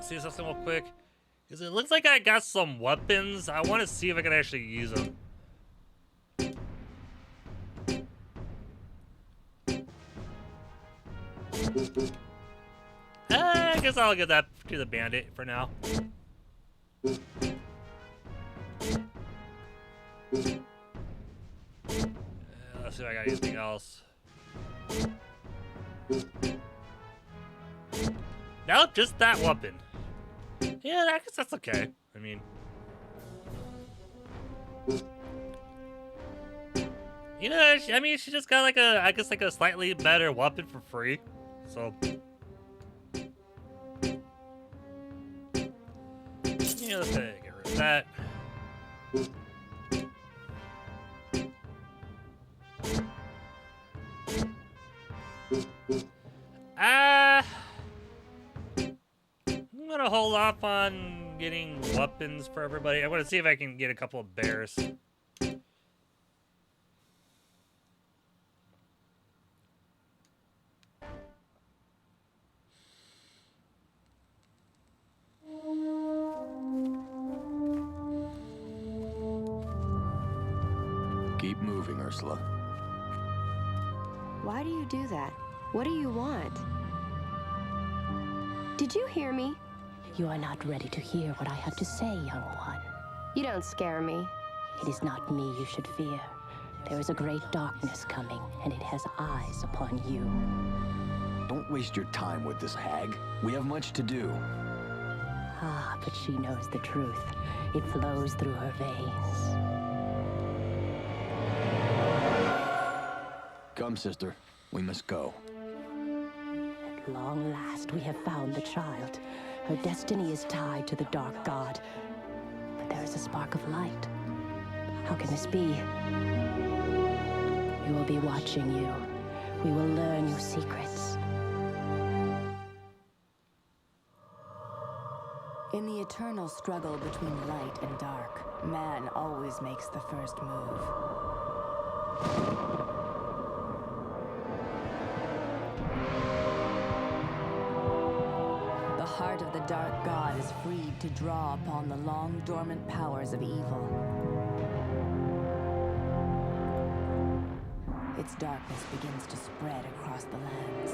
[SPEAKER 1] See something real quick. Because it looks like I got some weapons. I want to see if I can actually use them. I guess I'll give that to the bandit for now. Let's see if I got anything else. Nope, just that weapon. Yeah, I guess that's okay. I mean, you know, she just got like I guess like a slightly better weapon for free. So, yeah, let's get rid of that. I'm gonna hold off on getting weapons for everybody. I'm gonna see if I can get a couple of bears.
[SPEAKER 4] Keep moving, Ursula.
[SPEAKER 5] Why do you do that? What do you want? Did you hear me?
[SPEAKER 3] You are not ready to hear what I have to say, young one.
[SPEAKER 5] You don't scare me.
[SPEAKER 3] It is not me you should fear. There is a great darkness coming, and it has eyes upon you.
[SPEAKER 4] Don't waste your time with this hag. We have much to do.
[SPEAKER 3] Ah, but she knows the truth. It flows through her veins.
[SPEAKER 4] Come, sister. We must go.
[SPEAKER 3] At long last, we have found the child. Her destiny is tied to the dark god. But there is a spark of light. How can this be? We will be watching you. We will learn your secrets. In the eternal struggle between light and dark, man always makes the first move. The heart of the dark god is freed to draw upon the long dormant powers of evil. Its darkness begins to spread across the lands.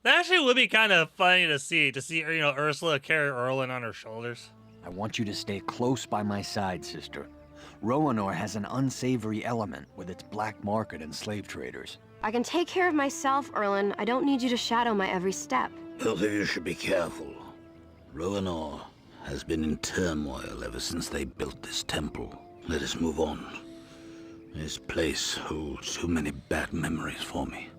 [SPEAKER 1] That actually would be kind of funny to see, Ursula carry Erlen on her shoulders.
[SPEAKER 4] I want you to stay close by my side, sister. Roanor has an unsavory element with its black market and slave traders.
[SPEAKER 5] I can take care of myself, Erlen. I don't need you to shadow my every step.
[SPEAKER 6] Both of you should be careful. Roanor has been in turmoil ever since they built this temple. Let us move on. This place holds too many bad memories for me.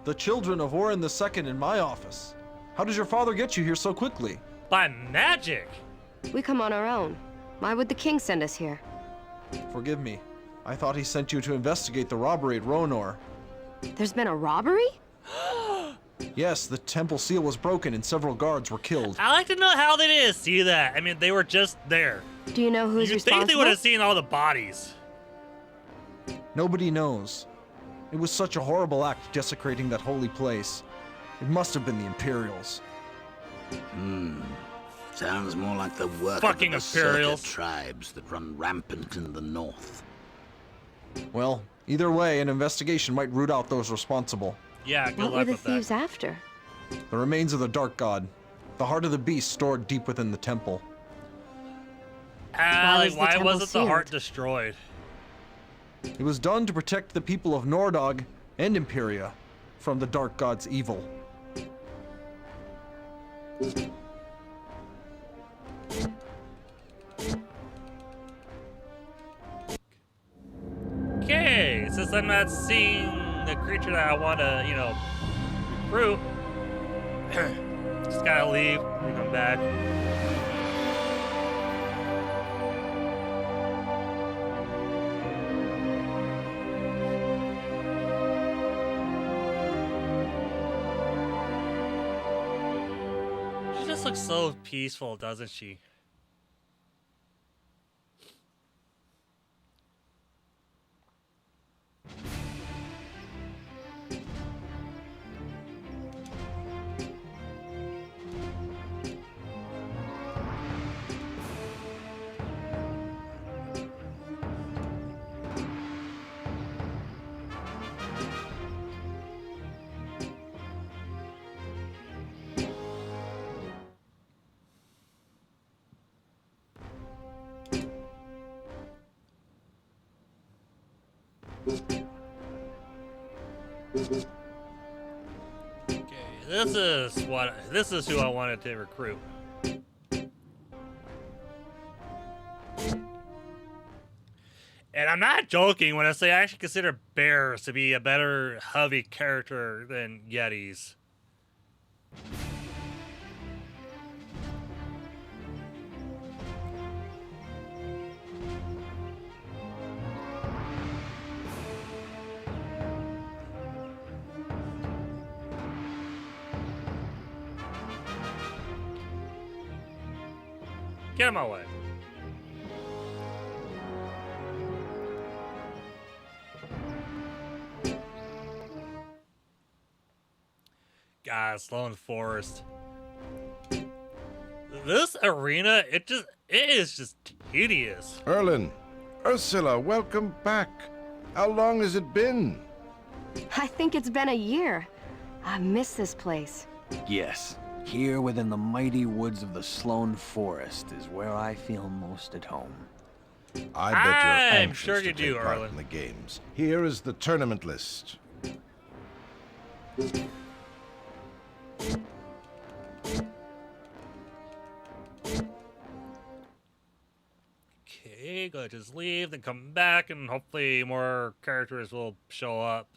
[SPEAKER 9] The children of Orin II in my office. How did your father get you here so quickly?
[SPEAKER 1] By magic!
[SPEAKER 5] We come on our own. Why would the king send us here?
[SPEAKER 9] Forgive me. I thought he sent you to investigate the robbery at Roanor.
[SPEAKER 5] There's been a robbery?
[SPEAKER 9] Yes, the temple seal was broken and several guards were killed.
[SPEAKER 1] I like to know how they didn't see that. I mean, they were just there.
[SPEAKER 5] Do you know who's
[SPEAKER 1] You'd think
[SPEAKER 5] responsible?
[SPEAKER 1] they would have seen all the bodies.
[SPEAKER 9] Nobody knows. It was such a horrible act desecrating that holy place. It must have been the Imperials.
[SPEAKER 6] Sounds more like the work
[SPEAKER 1] Fucking
[SPEAKER 6] of the Berserker
[SPEAKER 1] Imperials.
[SPEAKER 6] tribes that run rampant in the north.
[SPEAKER 9] Well, either way, an investigation might root out those responsible.
[SPEAKER 1] Yeah, good
[SPEAKER 5] What were
[SPEAKER 1] luck
[SPEAKER 5] the
[SPEAKER 1] with
[SPEAKER 5] thieves
[SPEAKER 1] that.
[SPEAKER 5] after?
[SPEAKER 9] The remains of the Dark God. The heart of the beast stored deep within the temple.
[SPEAKER 5] Why was the
[SPEAKER 1] Why
[SPEAKER 5] temple
[SPEAKER 1] wasn't the heart
[SPEAKER 5] sealed?
[SPEAKER 1] destroyed?
[SPEAKER 9] It was done to protect the people of Nordog and Imperia from the Dark God's evil.
[SPEAKER 1] Okay, since I'm not seeing the creature that I want to, recruit, just gotta leave and come back. She just looks so peaceful, doesn't she? Okay, this is who I wanted to recruit. And I'm not joking when I say I actually consider bears to be a better heavy character than Yetis. Get him away. God, Sloan Forest. This arena, it is just tedious.
[SPEAKER 2] Erlen, Ursula, welcome back. How long has it been?
[SPEAKER 5] I think it's been a year. I miss this place.
[SPEAKER 4] Yes, here within the mighty woods of the Sloan Forest is where I feel most at home.
[SPEAKER 2] I bet you're
[SPEAKER 1] I'm
[SPEAKER 2] anxious
[SPEAKER 1] sure
[SPEAKER 2] to
[SPEAKER 1] you do,
[SPEAKER 2] take part
[SPEAKER 1] Erlen.
[SPEAKER 2] in the games. Here is the tournament list.
[SPEAKER 1] Okay, go just leave, then come back, and hopefully more characters will show up.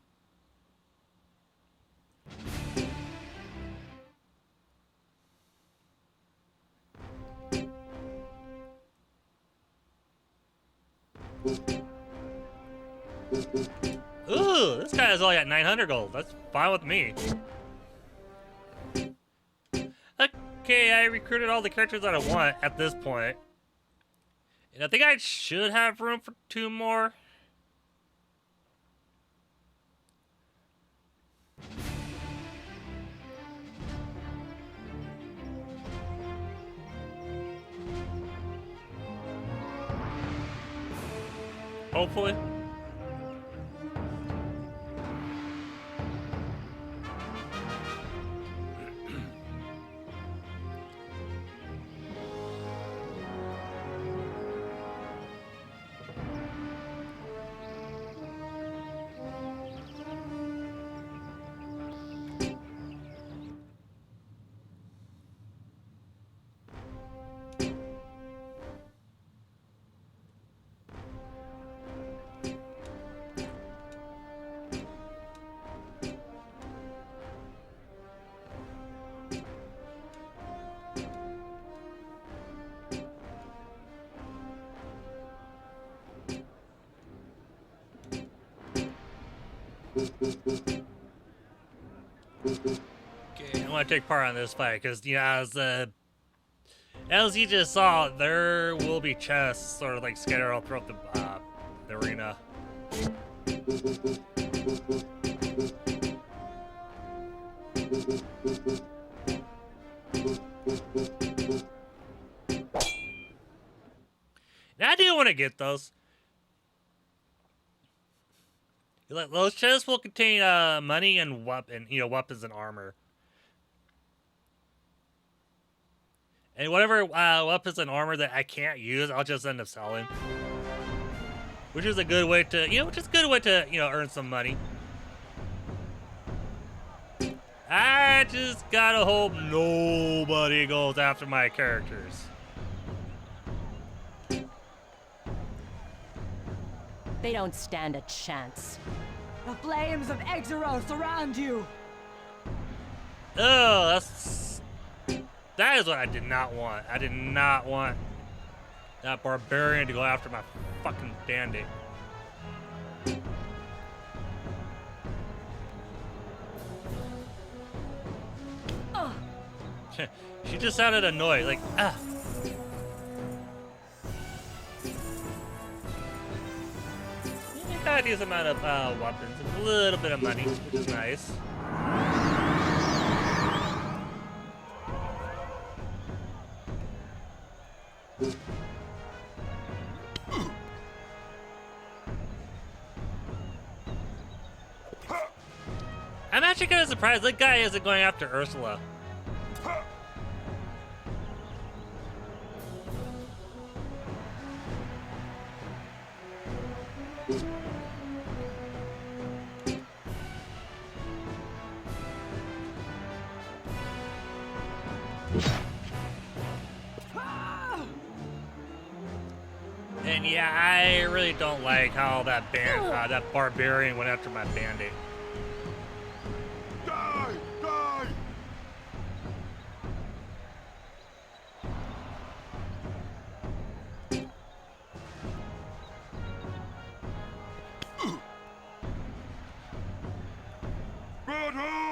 [SPEAKER 1] Ooh, this guy's only got 900 gold. That's fine with me. Okay, I recruited all the characters that I want at this point. And I think I should have room for 2 more. Hopefully. Okay, I want to take part on this fight because, you know, as you just saw, there will be chests sort of like scattered all throughout the arena. Now I do want to get those. Those chests will contain money and weapons and armor. And whatever weapons and armor that I can't use, I'll just end up selling. Which is a good way to, earn some money. I just gotta hope nobody goes after my characters.
[SPEAKER 8] They don't stand a chance. The flames of Exeros surround you!
[SPEAKER 1] Oh, that is what I did not want. I did not want that barbarian to go after my fucking bandit. She just sounded annoyed, like, ah. You got a decent amount of weapons, a little bit of money, which is nice. I'm actually kind of surprised that guy isn't going after Ursula. And yeah, I really don't like how that barbarian went after my bandit.
[SPEAKER 2] Die! Die! Battle!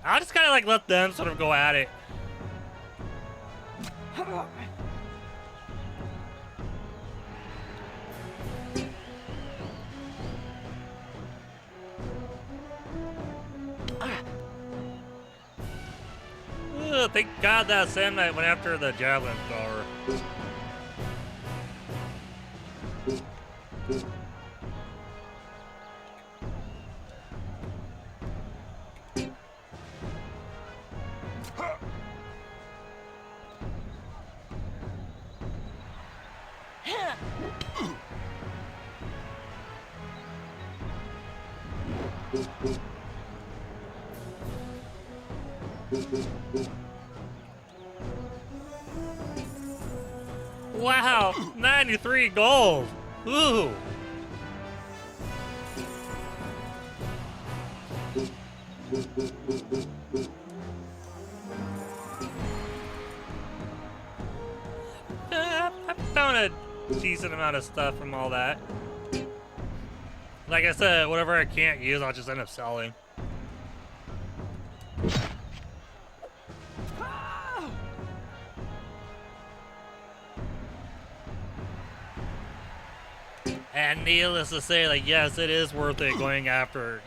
[SPEAKER 1] I'll just kind of like let them sort of go at it. Ugh, thank God that Sam Knight went after the javelin thrower. Wow, 93 gold. Ooh. I found a decent amount of stuff from all that. Like I said, whatever I can't use, I'll just end up selling. And needless to say, like, yes, it is worth it going after,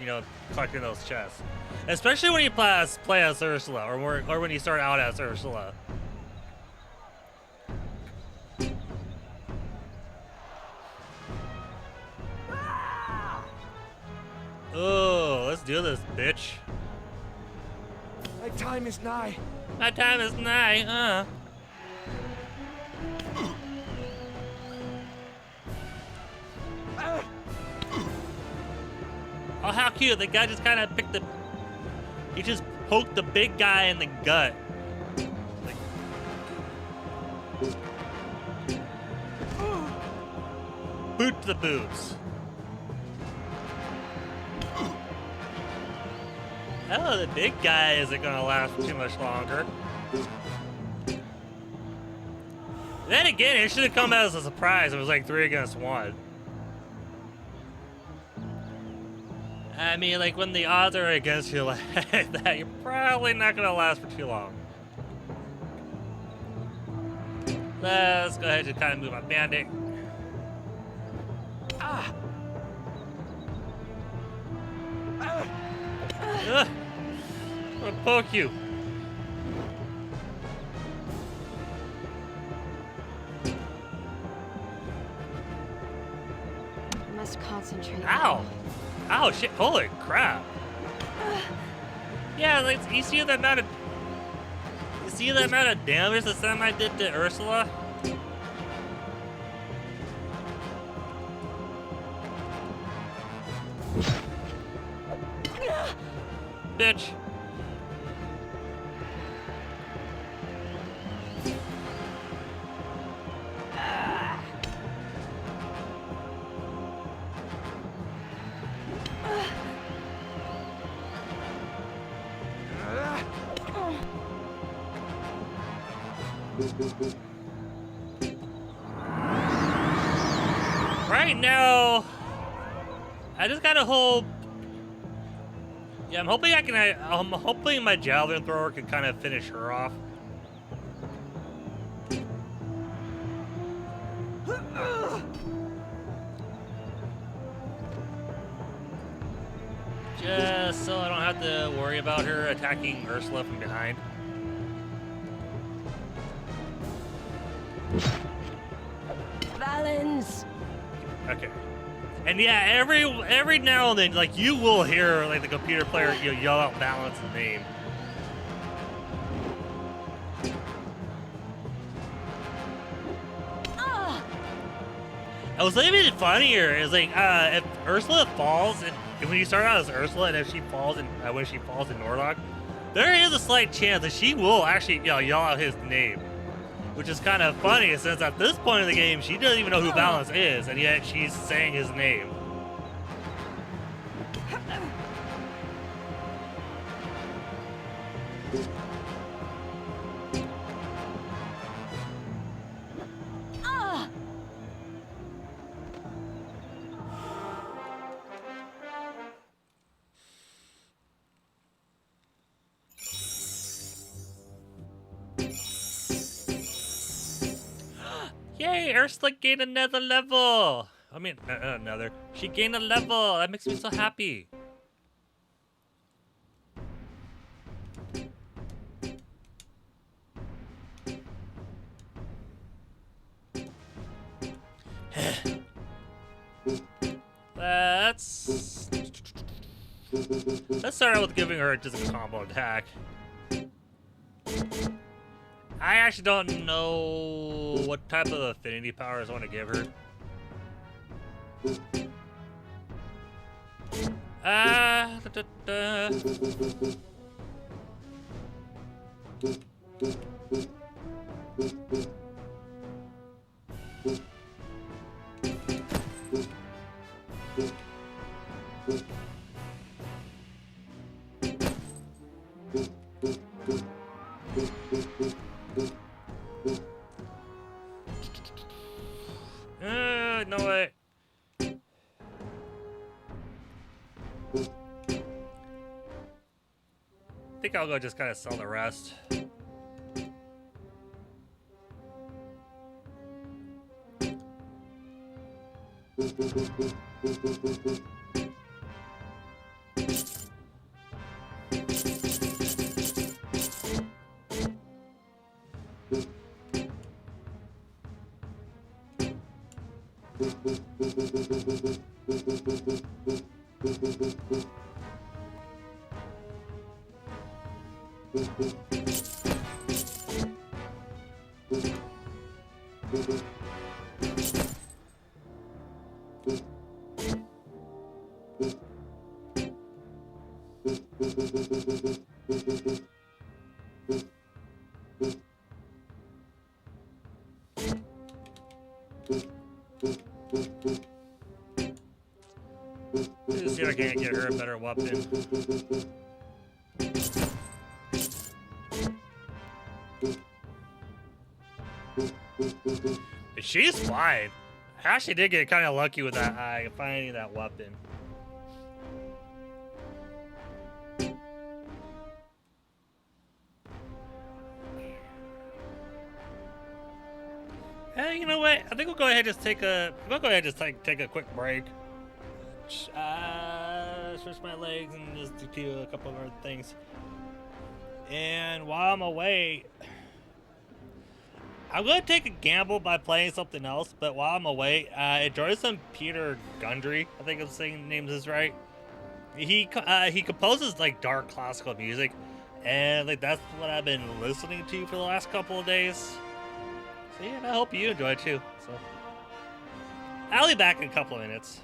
[SPEAKER 1] collecting those chests. Especially when you play as Ursula, or when you start out as Ursula. Oh, let's do this, bitch.
[SPEAKER 9] My time is nigh.
[SPEAKER 1] My time is nigh, huh? Oh, how cute. The guy just kind of he just poked the big guy in the gut. Like, boot to the boobs. Oh, the big guy isn't gonna last for too much longer. Then again, it should have come as a surprise. It was like 3 against 1. I mean, like, when the odds are against you like that, you're probably not gonna last for too long. Let's go ahead and kind of move my bandit. Ah! I'm gonna poke you.
[SPEAKER 5] I must concentrate.
[SPEAKER 1] Ow! Ow, shit, holy crap. Yeah, like, you see the amount of damage the semi did to Ursula? Bitch. Right now, I just gotta hope. Yeah, I'm hoping my javelin thrower can kind of finish her off. Just so I don't have to worry about her attacking Ursula from behind.
[SPEAKER 8] Valens!
[SPEAKER 1] Okay. And yeah, every now and then, like, you will hear, like, the computer player, you know, yell out Valence's name. I was even funnier is like if Ursula falls and when you start out as Ursula and if she falls and when she falls in Nordog, there is a slight chance that she will actually yell out his name, which is kind of funny since at this point in the game she doesn't even know who Valence is and yet she's saying his name. Yay, Ursula gained another level! I mean, another. She gained a level! That makes me so happy. Let's start out with giving her just a combo attack. I actually don't know what type of affinity powers I want to give her. No way. I think I'll go just kind of sell the rest. Let's see if I can't get her a better weapon. She's fine. I actually did get kind of lucky with that eye, finding that weapon. Hey, you know what? I think we'll go ahead and just take a. We'll go ahead and just take a quick break. Stretch my legs and just do a couple of other things. And while I'm away, I'm gonna take a gamble by playing something else. But while I'm away, enjoy some Peter Gundry. I think I'm saying names is right. He composes like dark classical music, and like that's what I've been listening to for the last couple of days. So yeah, I hope you enjoy it too. So I'll be back in a couple of minutes.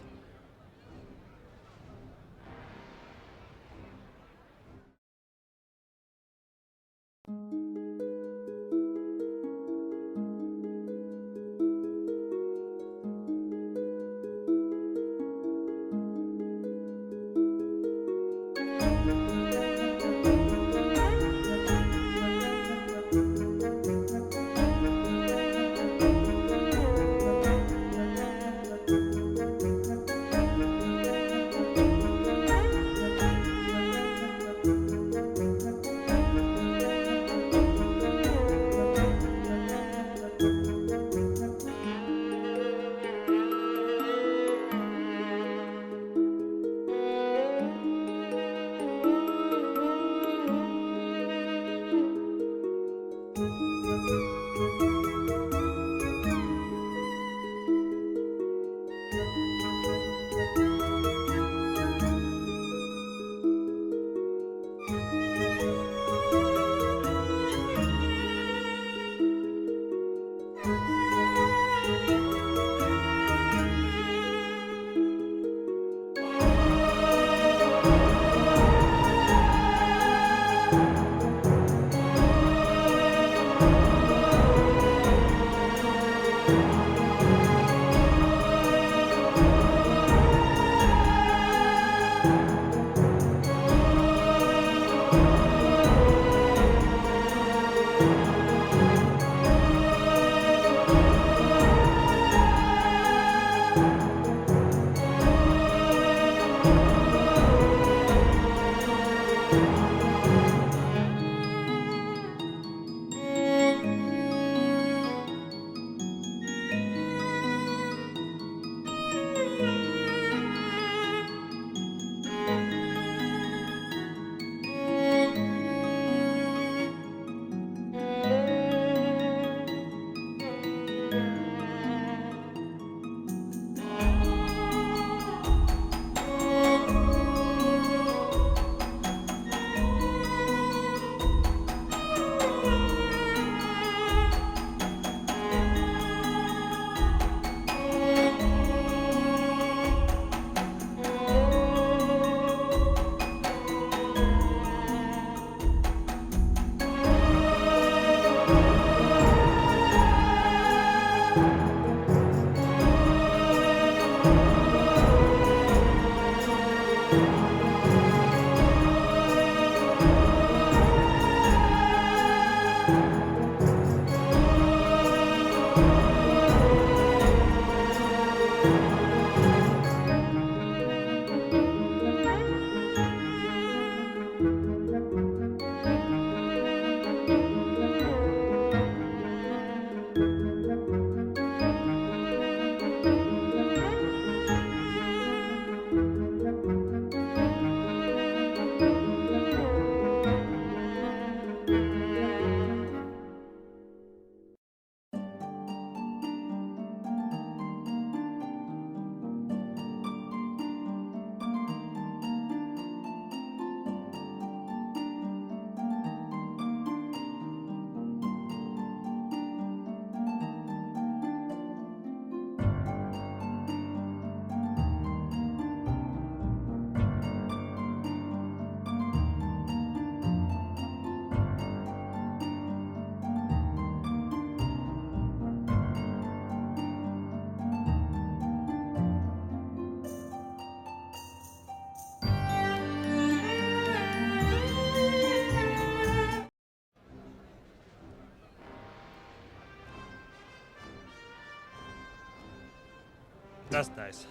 [SPEAKER 1] That's nice.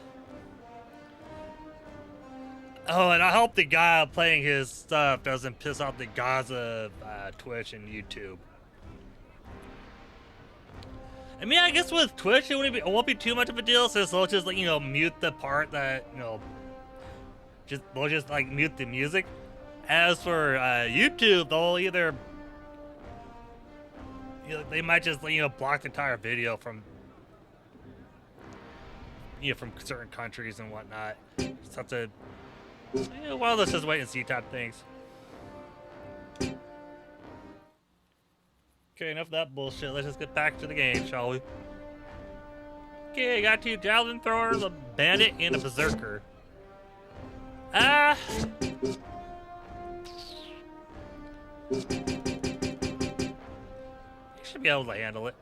[SPEAKER 1] Oh, and I hope the guy playing his stuff doesn't piss off the gods of Twitch and YouTube. I mean, I guess with Twitch, it won't be too much of a deal, since they'll just, like, you know, mute the part that, you know, they'll just, like, mute the music. As for YouTube, they'll either, you know, they might just, you know, block the entire video from, you know, from certain countries and whatnot. Just have to, you know, one of those just wait and see type things. Okay, enough of that bullshit. Let's just get back to the game, shall we? Okay, I got 2 javelin throwers, a bandit, and a berserker. You should be able to handle it.